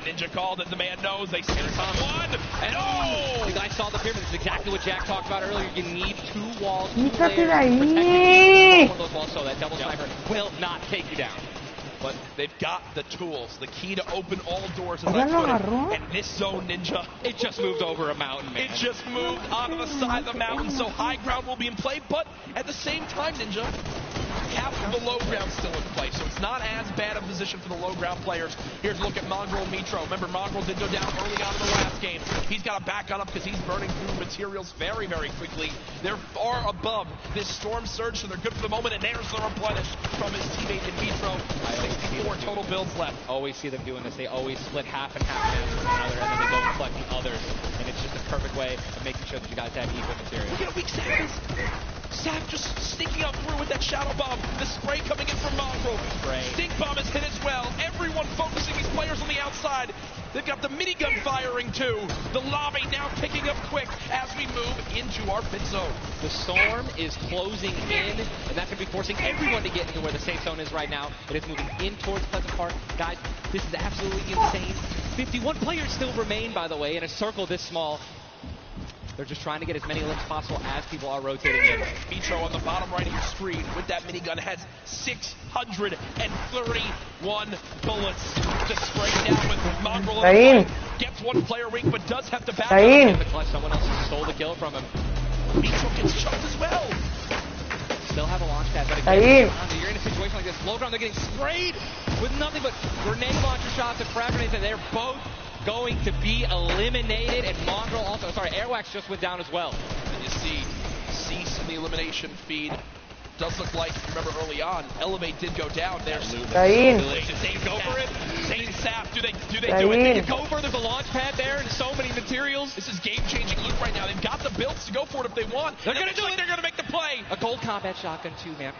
Ninja called it. The man knows. They see one. And the guy saw the pyramid. This is exactly what Jack talked about earlier. You need 2 walls. Quítate de ahí. One of those walls so that double sniper will not take you down. But they've got the tools, the key to open all doors, as I put it. And this zone, Ninja, it just moved over a mountain, man. It just moved onto the side of the mountain, so high ground will be in play. But at the same time, Ninja, half of the low ground still in play, so it's not as bad a position for the low ground players. Here's a look at Mongrel and Mitro. Remember, Mongrel did go down early on in the last game. He's got to back on up because he's burning through materials very, very quickly. They're far above this Storm Surge, so they're good for the moment, and there's the replenish from his teammate in Mitro. 64 total builds left. Always see them doing this. They always split half and half with one another, and then they go and collect the others. And it's just a perfect way of making sure that you guys have equal material. Look at how weak Saf is. Saf just sneaking up through with that Shadow Bomb. The spray coming in from Mongrel. Stink Bomb is hit as well. Everyone focusing these players on the outside. They've got the minigun firing too. The lobby now picking up quick as we move into our pit zone. The storm is closing in, and that's going to be forcing everyone to get into where the safe zone is right now. It is moving in towards Pleasant Park. Guys, this is absolutely insane. 51 players still remain, by the way, in a circle this small. They're just trying to get as many limps possible as people are rotating in. Mitro on the bottom right of your screen with that minigun has 631 bullets to spray down with Mongrel. Gets one player weak, but does have to back up. In the clutch, someone else stole the kill from him. Mitro gets choked as well. Still have a launch pad, but again, you're in a situation like this. Low ground, they're getting sprayed with nothing but grenade launcher shots and frag grenades, and they're both going to be eliminated, and Mongrel also, Airwax just went down as well. And you see Cease in the elimination feed. Does look like, remember early on, Elevate did go down there. Dahin. Should Zane go for it? Zane Sap, do they do Dahin. it? Go for it. There's a launch pad there and so many materials. This is game-changing loot right now. They've got the builds to go for it if they want. They're going to do it. They're going to make the play. A gold combat shotgun too, man.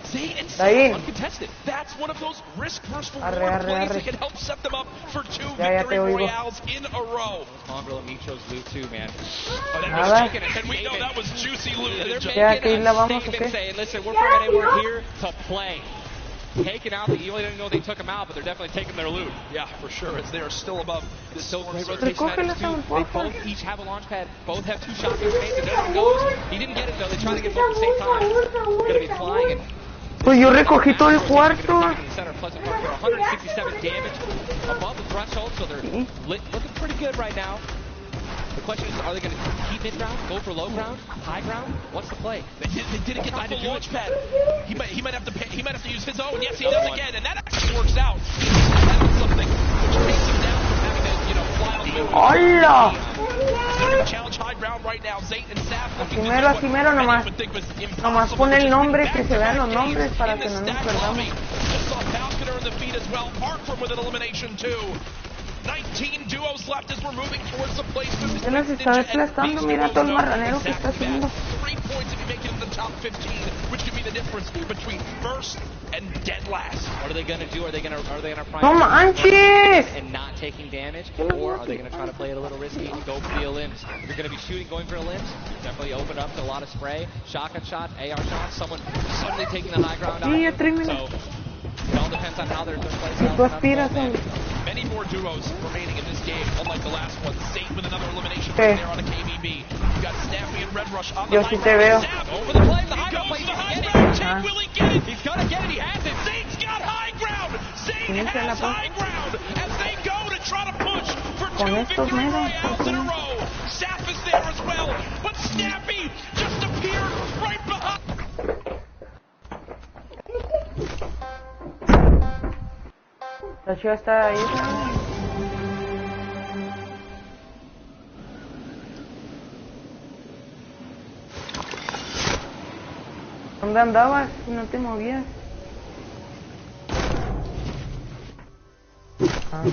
Zane and Dahin. Sap uncontested. That's one of those risk versus Arre, reward arre, plays arre. that can help set them up for 2 Ya victory te oigo. royales in a row. Mongrel and Micho's loot too, man. Oh, that Nada. was taken, and we know that was juicy loot. They're Ya, making que la a vamos, ¿o statement qué? saying, listen, we're here to play. Taking out the evil, they didn't know they took them out, but they're definitely taking their loot. Yeah, for sure, as they are still above this So storm great surge. rotation Recógelas, managers, too. por They favor. both each have a launch pad. Both have 2 shotgun grenades. And there it goes. He didn't get it though. They try to get both at the same time. They're gonna be flying and Pues yo recogí todo el cuarto. Center Pleasant Park, they're 167 damage above the threshold, so they're looking pretty good right now. The question is, are they going to keep mid-ground, go for low ground, high ground? What's the play? They didn't get the full launch pad. He might have to use his own. Yes, he does again, and that actually works out. That is something which takes him down from having to, fly on the moon. ¡Hola! They're going to challenge high ground right now. Zayt and Saf looking to do Aquí mero, what many nomás. would think was impossible, Nomás pon el which is nombre, back que to se vean back los nombres games para in que the no nos stack perdamos. lobby. Just saw Falconer in the feed as well. Parkrum with an elimination too. 19 duos left as we're moving towards the placement. Ya nos está desplazando, mira todo el marranero que está haciendo. 3 points if you make it in the top 15, which could be the difference between first and dead last. What are they going to do? Are they going to prioritize ¡No manches! and not taking damage, or are they going to try to play it a little risky and go for the limbs? You're going to be shooting, going for the limbs. Definitely open up to a lot of spray, shotgun shot, AR shot. Someone suddenly taking the high ground Sí, ya out. terminé. So it all depends on how they're placed. Y tú aspiras a... Many more duos remaining in this game, unlike the last one. Saint with another elimination Okay. right there on a KBB. You got Snappy and Red Rush on the Yo high sí te ground. veo. Snap Over the play, the He high ground goes play. to the high He's ground. getting Jake, will he get it? He's going to get it. He has it. Zane's got high ground. Zane Tienes que la has pon- high ground as they go to try to push for Con 2 estos victory meros, royales in a row. Saf is there as well, but Snappy just appeared right behind. La chiva está ahí. ¿Dónde andabas si no te movías? Ah.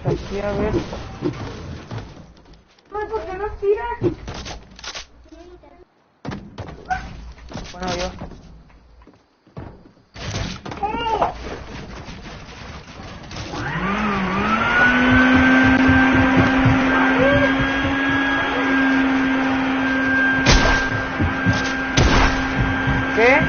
Aquí a ver. ¿Por qué no tiras? Bueno, yo. ¿Qué?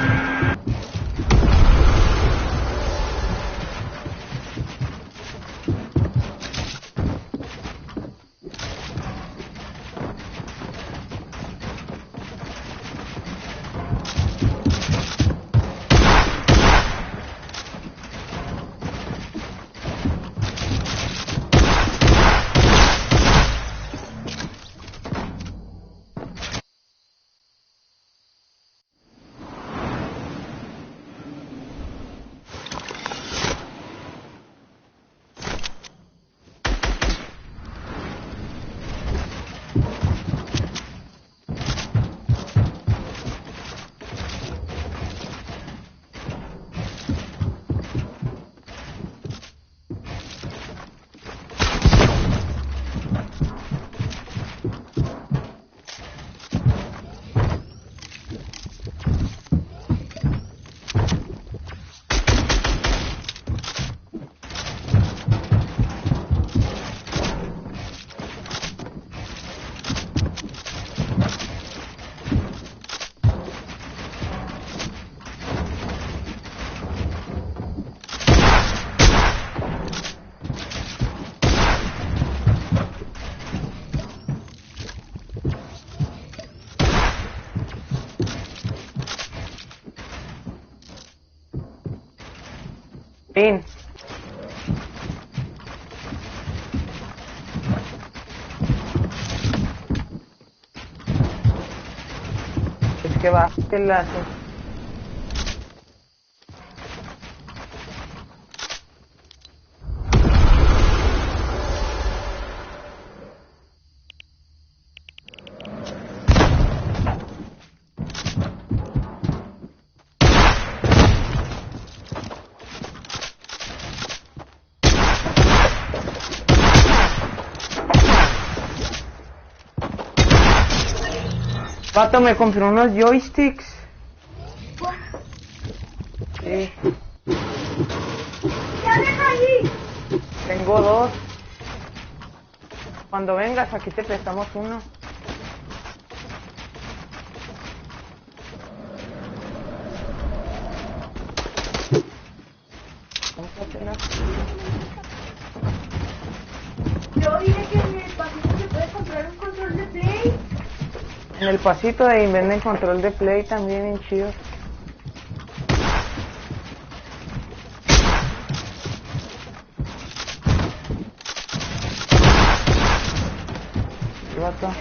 Fin. Es que va, ¿qué la hace? Vato, me compré unos joysticks. Sí. ¡Ya deja ahí! Tengo dos. Cuando vengas, aquí te prestamos uno. Yo dije que en el pasito se puede comprar un control de Play. En el pasito de ahí venden control de Play también bien chido. ¿Qué vato?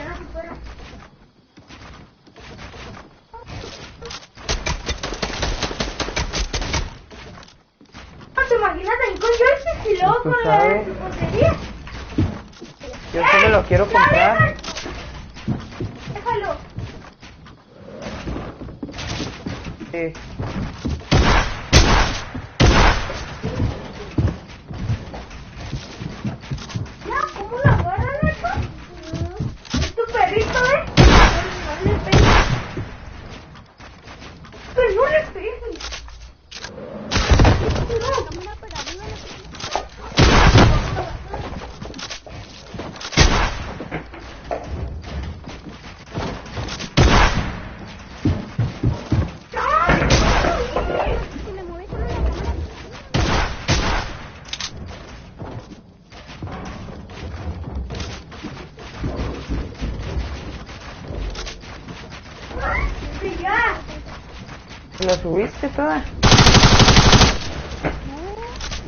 ¿Te imaginas ahí con joystick y luego Tú con la sabes. portería? Yo solo lo quiero comprar. Déjalo. Sí. Ya, ¿cómo la agarran, eso? Es tu perrito, ¿eh? No le pegues. Pero no le pegues. ¿Lo subiste toda?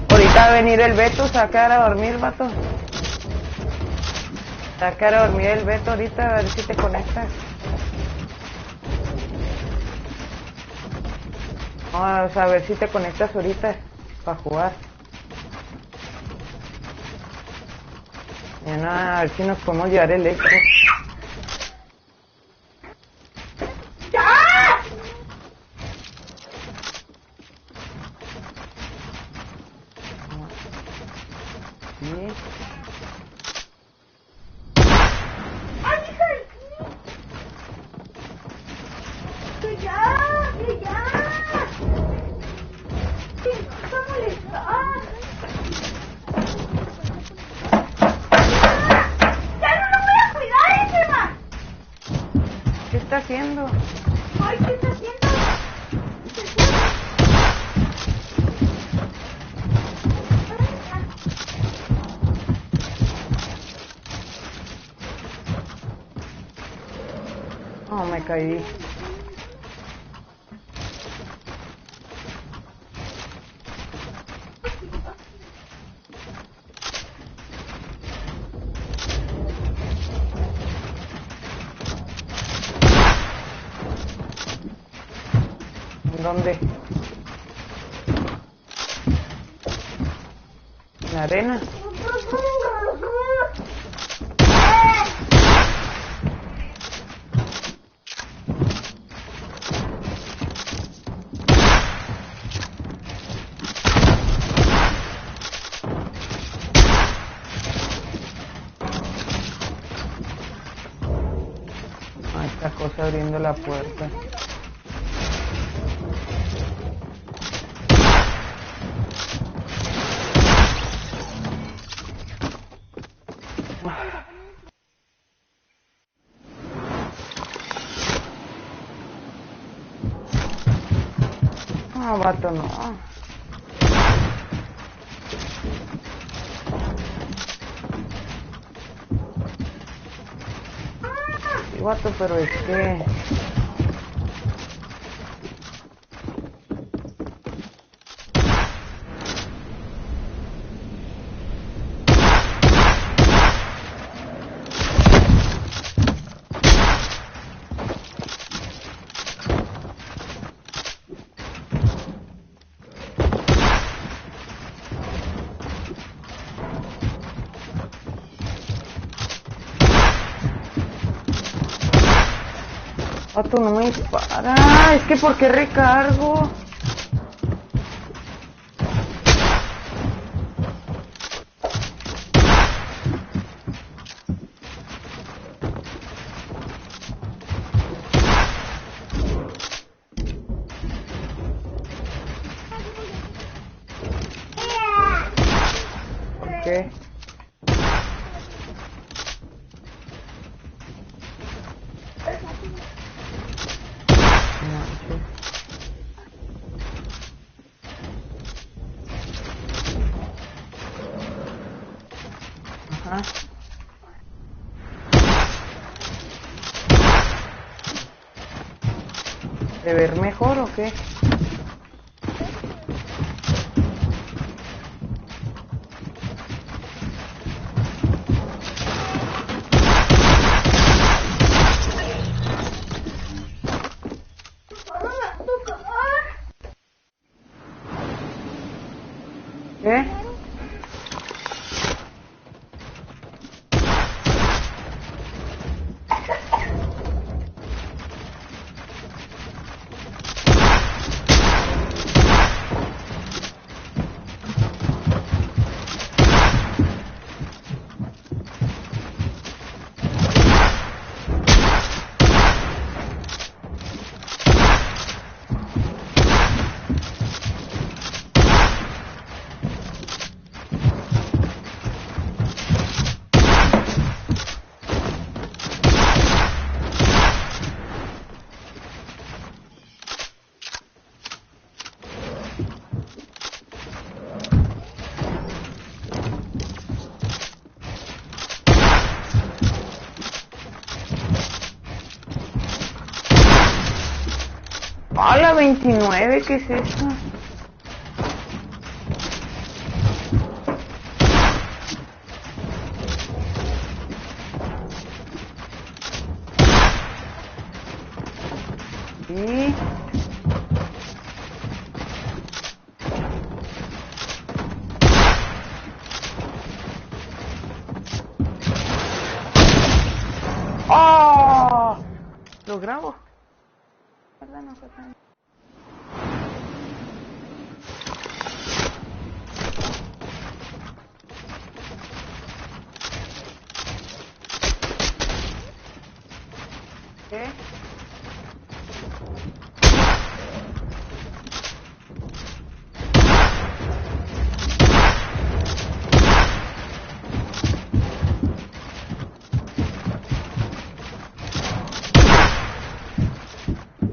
Ahorita va a venir el Beto, sacar a dormir, vato. Sacar a dormir el Beto ahorita, a ver si te conectas. Vamos a ver si te conectas ahorita para jugar. A ver si nos podemos llevar el extra. ¿Qué está haciendo? Ay, ¿qué está haciendo? Oh, me caí. ¿Dónde? ¿En la arena? Ah, esta cosa abriendo la puerta. No, vato, no. Sí, vato, pero es que... Vato, no me dispara. Es que ¿por qué recargo? ¿Qué? Ajá. ¿De ver mejor o qué? ¿Qué? ¡Hala, 29! ¿Qué es eso? Sí. ¡Oh! ¿Lo grabo? ¿Verdad? No sé tan... ¿Qué?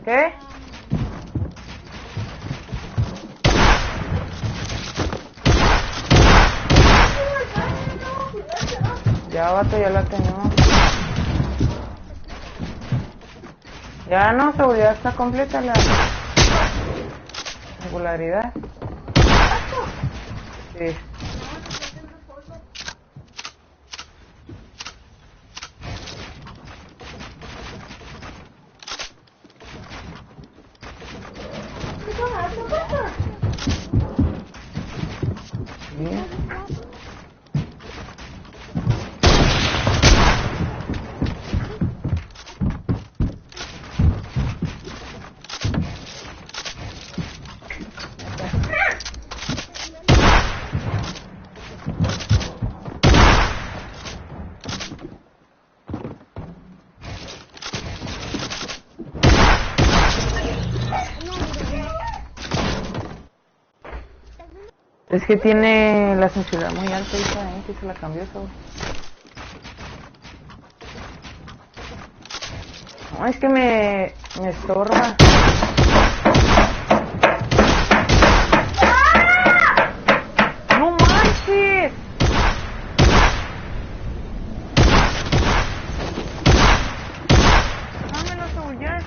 ¿Qué? Ya, vato, ya la tenemos. Ya no, seguridad está completa, la regularidad. Sí. Bien. Es que tiene la sensibilidad muy alta, hija, que se la cambió eso. No, es que me estorba. ¡No manches! ¡Dámelo, cebollar!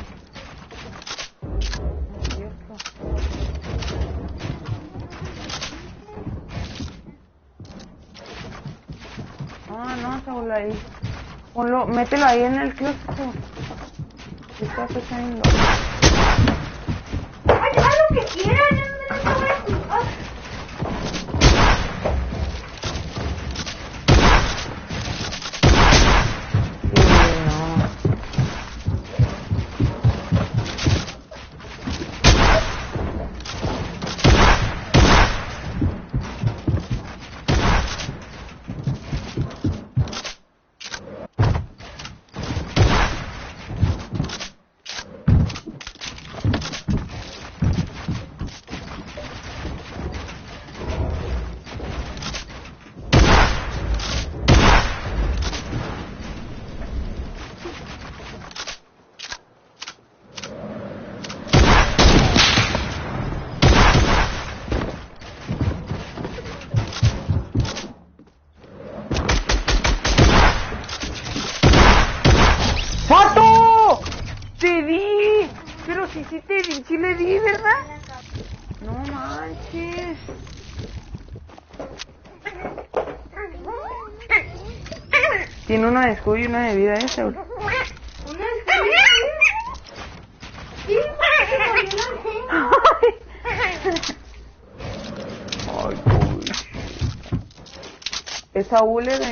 No, Saúl, ahí. Ponlo, mételo ahí en el kiosco. ¿Qué estás haciendo? Ay, haz lo que quieras, yo no me voy a jugar. Sí, no. Tiene una de escudo y una de vida ese, bro. ¿Una escalera? Sí, porque se murió la gente. Ay, uy. Esa hule de...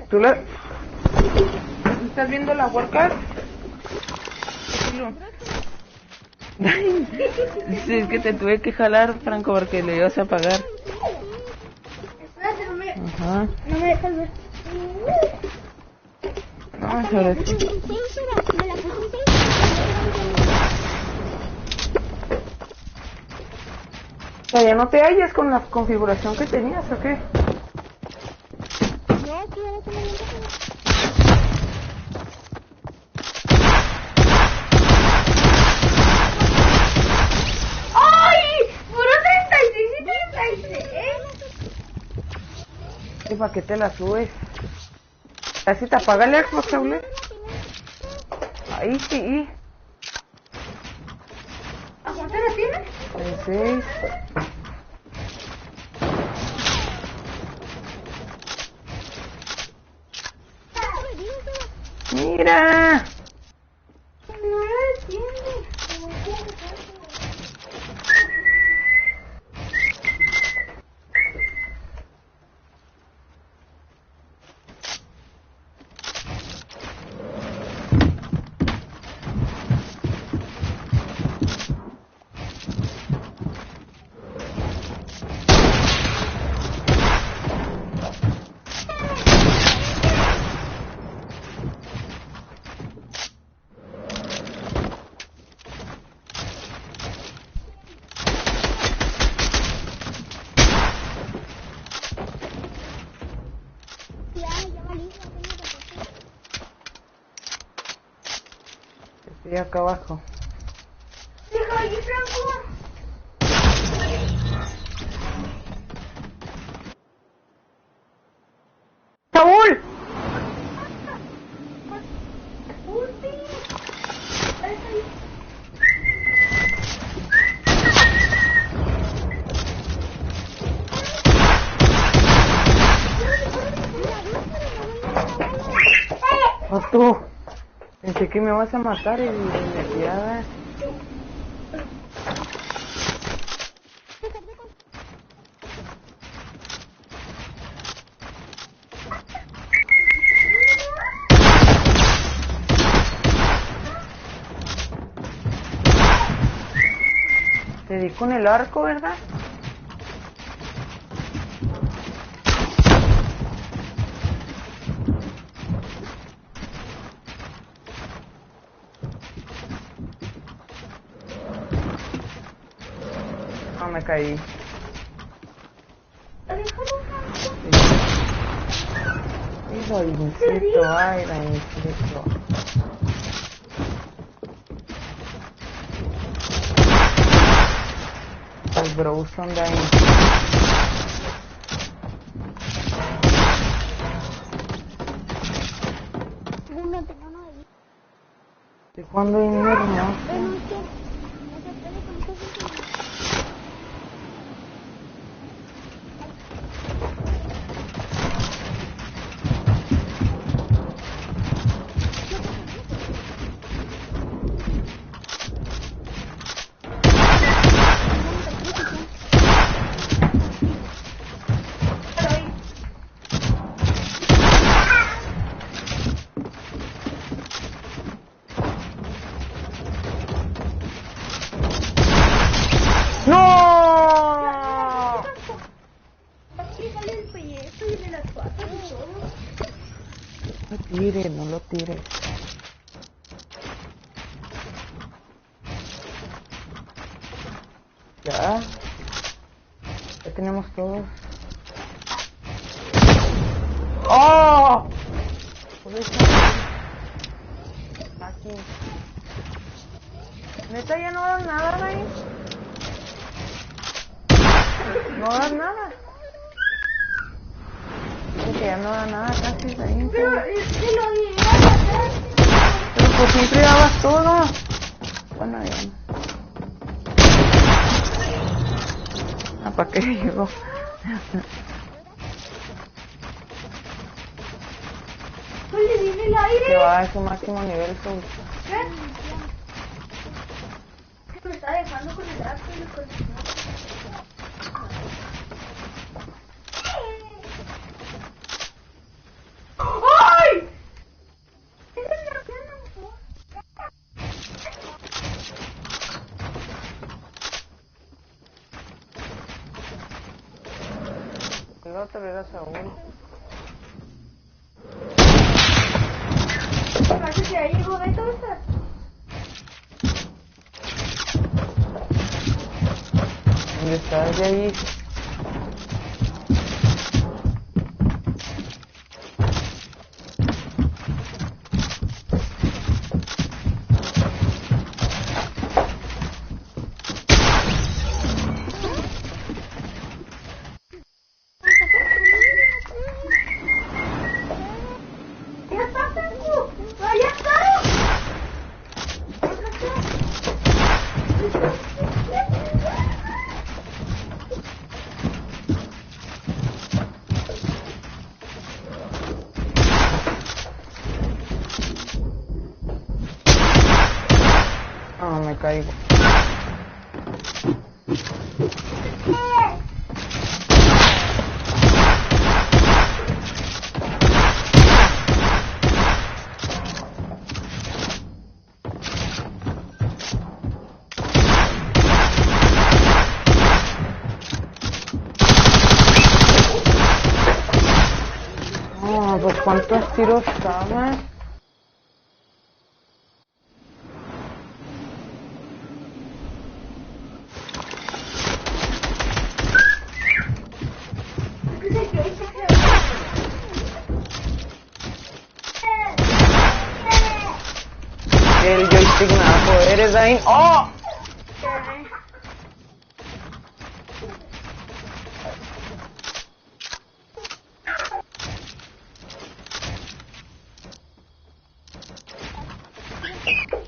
¿Tú la... ¿Estás viendo la workout? Sí, es que te tuve que jalar, Franco, porque le ibas a pagar. Espérate, Ajá. no me dejas ver. No, sobre sí. ¿Todavía no te hallas con la configuración que tenías o qué? ¡Ay! ¡Puro 36 y 36! ¿Y para qué te la subes? ¿Así te apaga el Xbox, Saúl? Ahí sí. ¿Cuánto la tienes? 36. ¡Mira! No la entiendes. Estoy acá abajo. Deja ahí, Franco. ¡Saúl! Ulti. Ahí está ahí. ¡Oh, tú! Pensé que me vas a matar y me tiraba. Te di con el arco, ¿verdad? No, me caí. Hijo de insecto, ay, la insecto. Los bros son de ahí. ¿De cuándo hay un hermoso? ¡No! Aquí sale el pellejo y de las patas y todo. No tires, no lo tires. Ya. Ya tenemos todos. ¡Oh! Neta, ya no das nada, Dahin. No das nada. Dice que ya no da nada casi, Dahin. Pero es que lo llegué a hacer. Pero pues siempre dabas todo. Bueno, ya no. Ah, ¿para qué llegó? Pues le viene el aire. Que va a su máximo nivel, Saúl. ¿Qué? Me está dejando con el arco y con el ¡ay! Ese es mi anciano. El otro era Saúl. Parece que ahí llegó Beto, ¿verdad? ¿Dónde estás de ahí? ¡Ya está, Pepu! ¡Ya está! Ah, me caigo. No, pues ¿cuántos tiros estaban? El joystick me da poderes, Dahin. ¡Oh!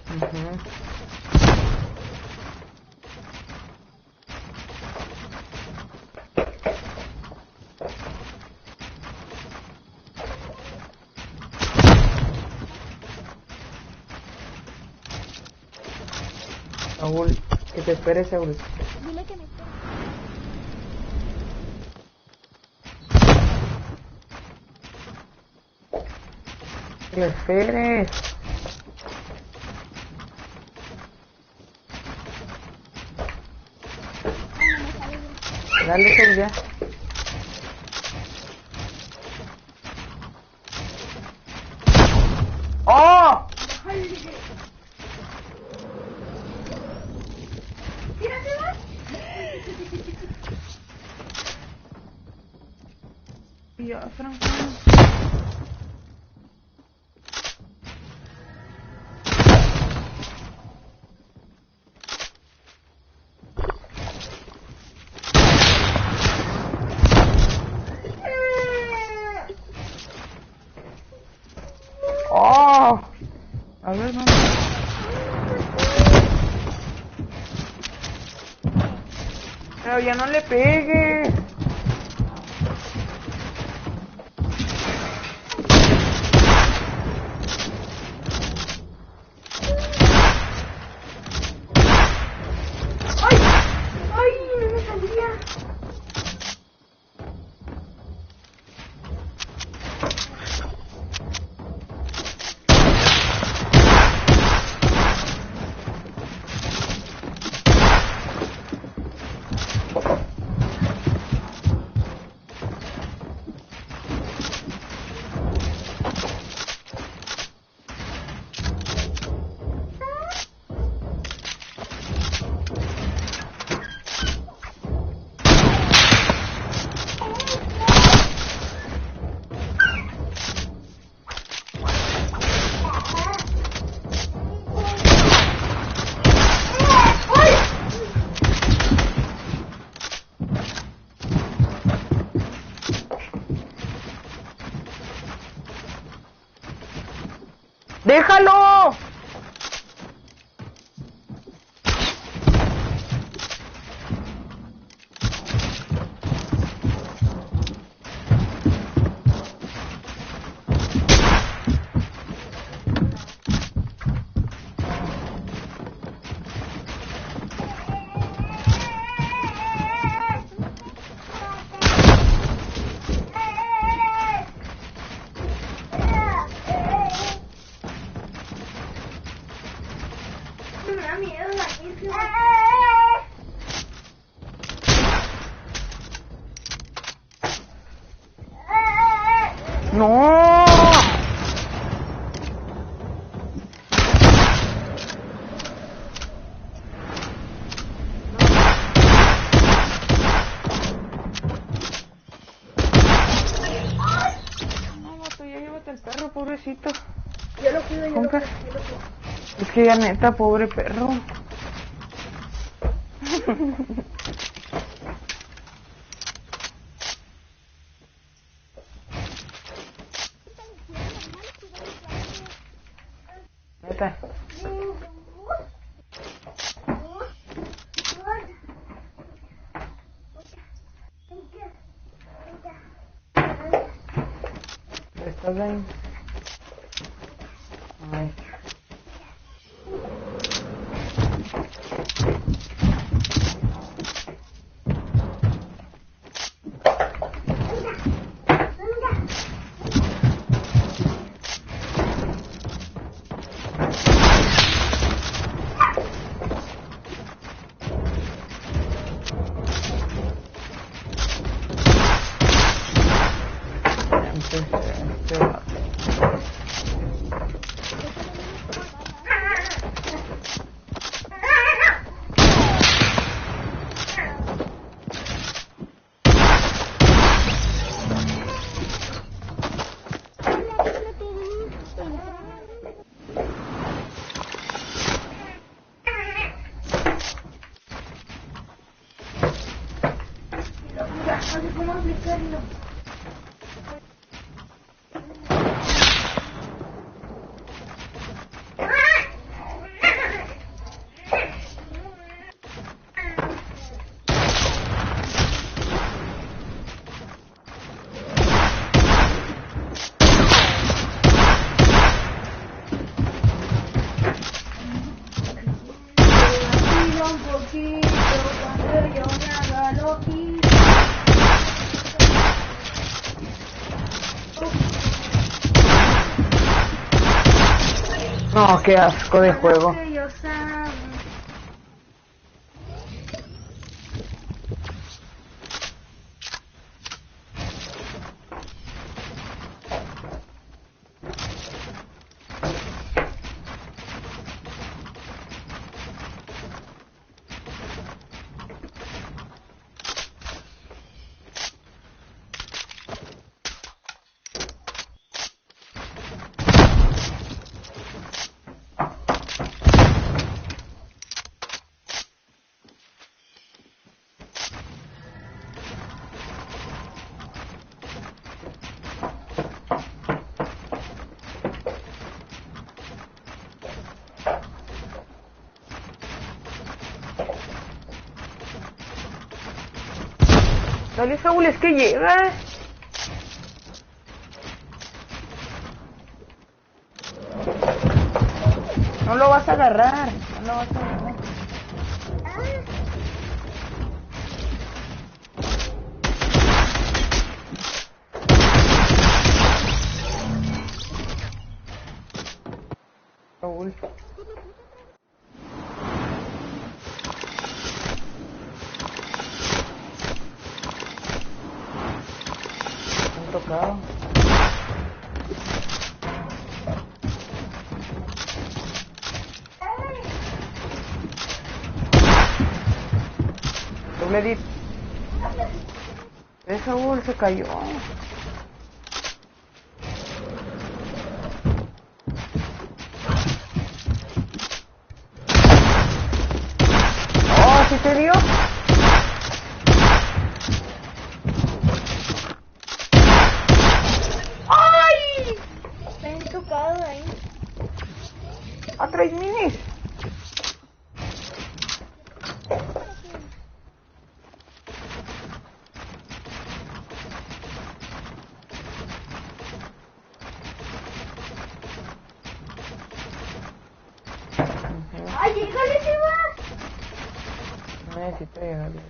Ujú. Saúl, que te espere, Saúl. Dile que me espere. Que le esperes. Dale, Saúl, ya. ¡Oh! Ya, Franco. ¡Oh! A ver, ¿dónde? Pero ya no le pegues. ¡Ay, no me salía! ¡Déjalo! Me da miedo la isla. ¡No! No, vato, ya llévate al perro, pobrecito. Yo lo cuido, yo lo Compa. cuido, yo lo cuido. Es que ya neta, pobre perro. Neta. ¿Estás bien? Ay. No sé cómo aplicarlo. Un poquito cuando yo me haga loquito. No, qué asco de juego. Que yo sabe. Dale, Saúl, es que llega. No lo vas a agarrar. No lo vas a agarrar. Saúl. Han tocado. Doble dip. Saúl se cayó. Oh, ¿sí te dio? Está tocado ahí. llégale, Sebas. No necesito llegarle.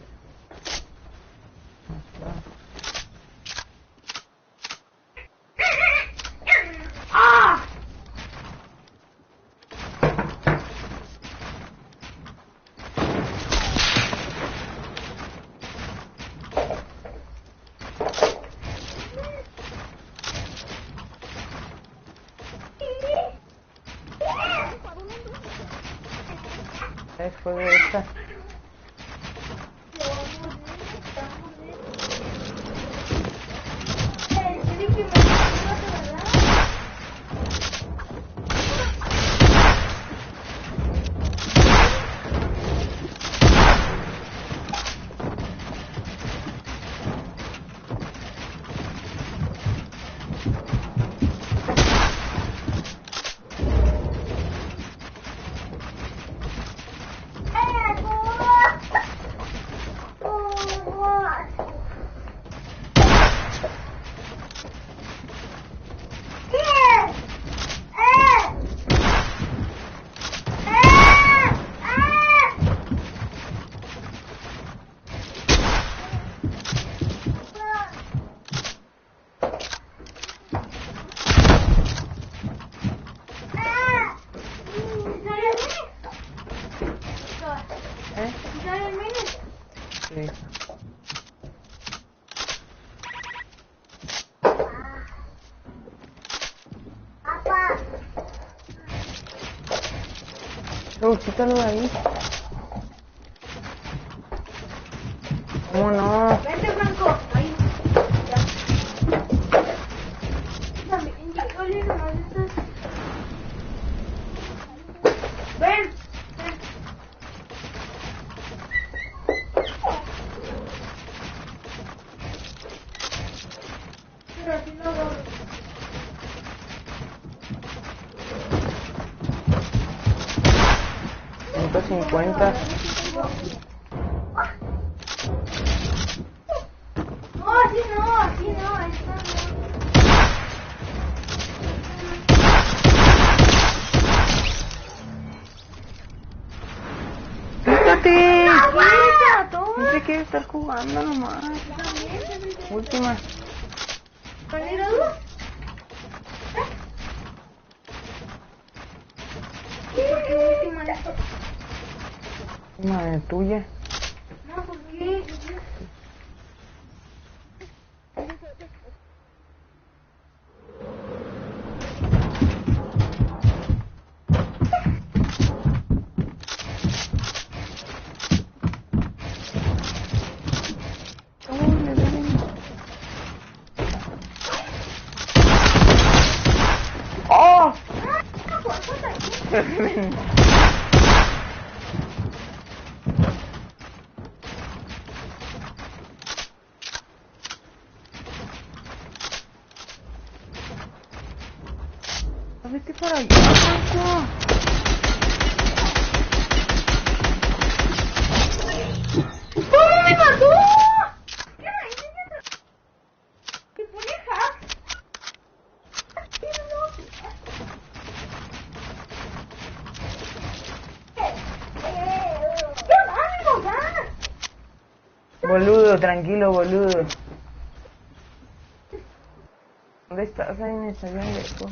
¡Ah! Después de esta. Sí. Quítalo de ahí. ¿Cómo no? Vente, Franco. Ahí. Ya. También, llégale nomás estas. Ven. Pero así no lo... 150. No, así no, esta no. ¡Quítate! ¡Aguanta! No Toma. se quiere estar jugando nomás. Última. ¿Cuál era tú? ¿Por qué última esto? Última de tuya. No, ¿por qué? ¡Oh! Vete para allá, Marco. ¿Cómo me mató? ¿Qué me ¿Qué pone hack? ¿Qué ánimo da? Boludo, tranquilo, boludo. ¿Dónde estás? Ahí me salió el eco.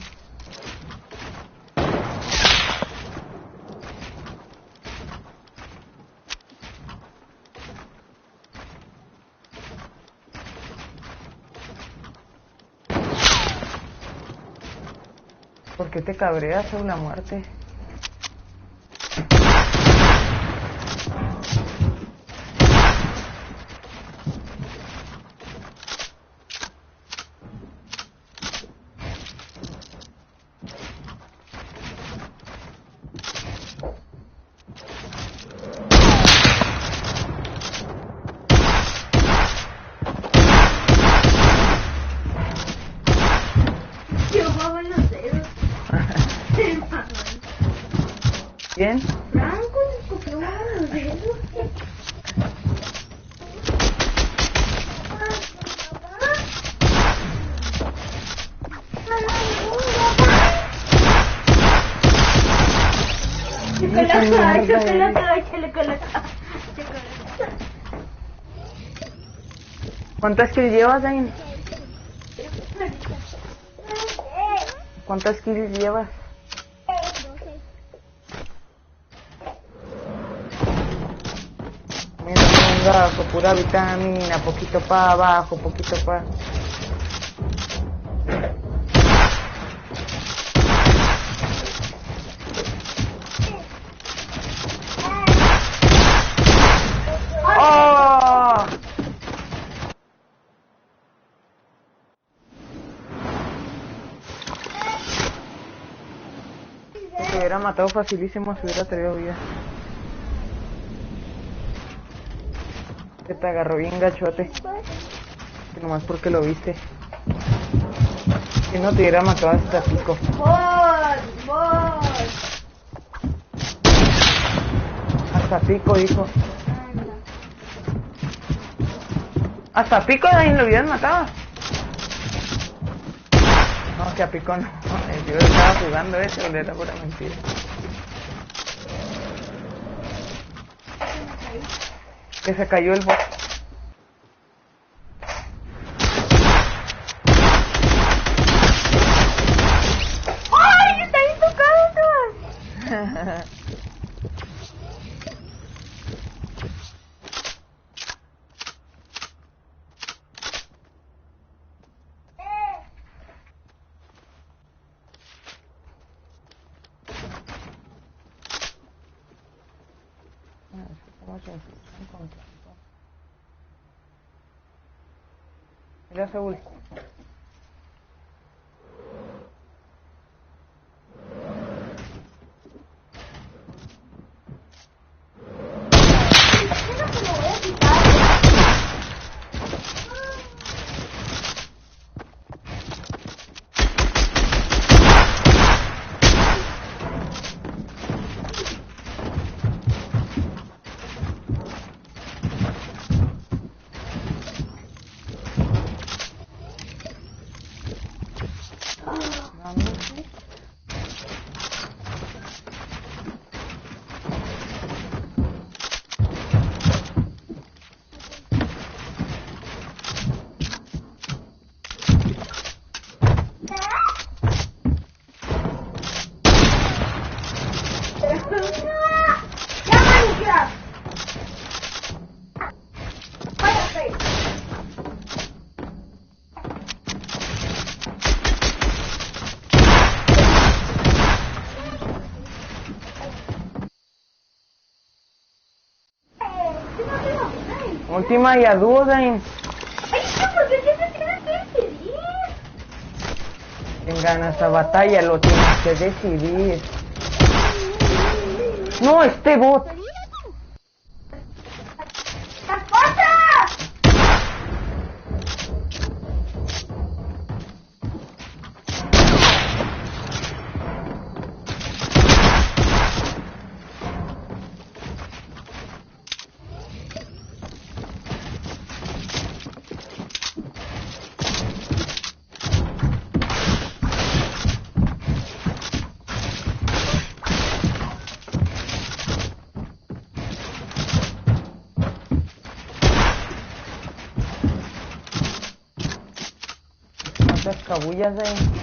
¿Por qué te cabreas a una muerte? Yo juego en los dedos. ¿Quién? Franco, ¿por qué juego en los dedos? ¿Cuántas kills llevas, Dain? ¿Cuántas kills llevas? Mira, abajo, pura vitamina, poquito para abajo, poquito para... ¡Oh! Se hubiera matado facilísimo, se hubiera traído vida. Que te agarró bien gachote. Que nomás porque lo viste. Si no te hubiera matado hasta pico. Hasta pico, dijo. Hasta pico de ahí lo hubieran matado. No, que a pico no. Yo estaba jugando eso, era pura mentira. Que se cayó el bot. ¡Ay! ¡Está bien tocado! Mira, Saúl. Última y a dúo, Dain. Ay, ¿por qué te tienes que decidir? Quien gana esta batalla lo tienes que decidir. No, este bot. ¡Las cosas! Las cabullas, Dain.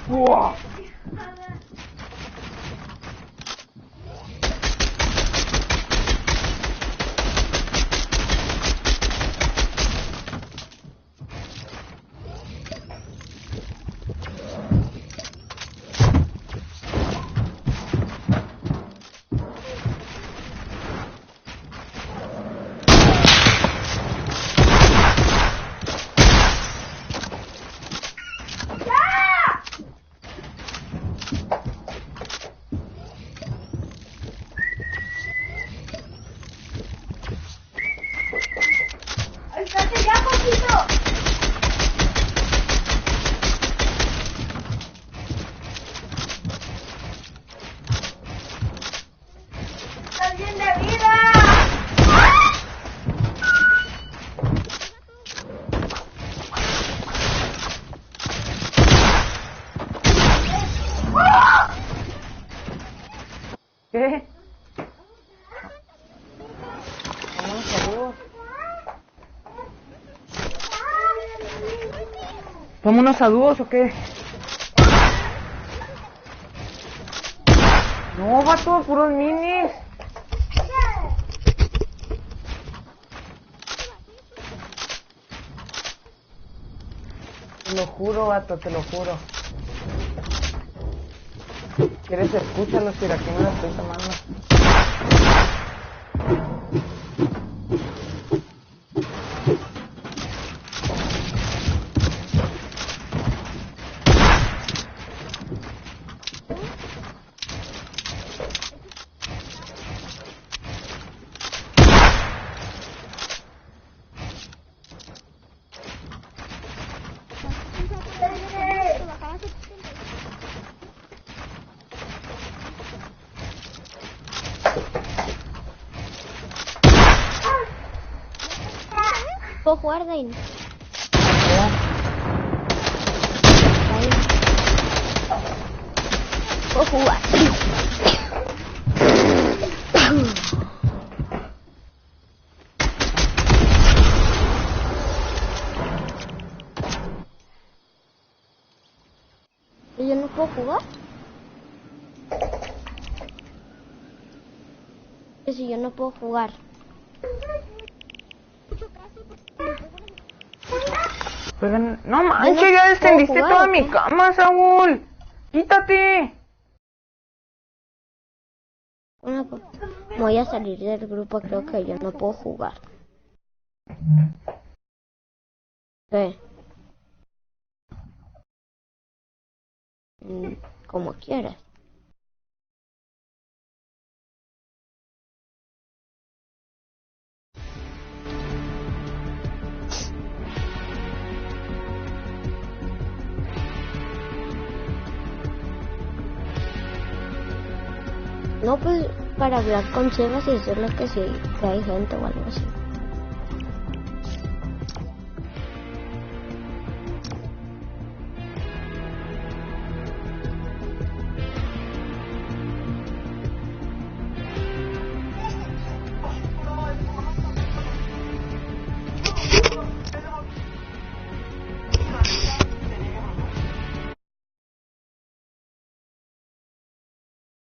¡Wow! ¿Qué? Vámonos, saludos. ¿Vámonos a dúos o qué? No, vato, puros minis. Te lo juro, vato, te lo juro. ¿Quieres escúchalos? Si aquí me lo estoy tomando. ¿Puedo jugar, Dain? ¿Puedo jugar? ¿Y yo no puedo jugar? ¿Y si yo no puedo jugar? Pero no manches, ya descendiste toda mi cama, Saúl. Quítate. Voy a salir del grupo, creo que yo no puedo jugar. ¿Qué? Como quieras. No, pues para hablar con Sebas y decirle que sí, que hay gente o algo así.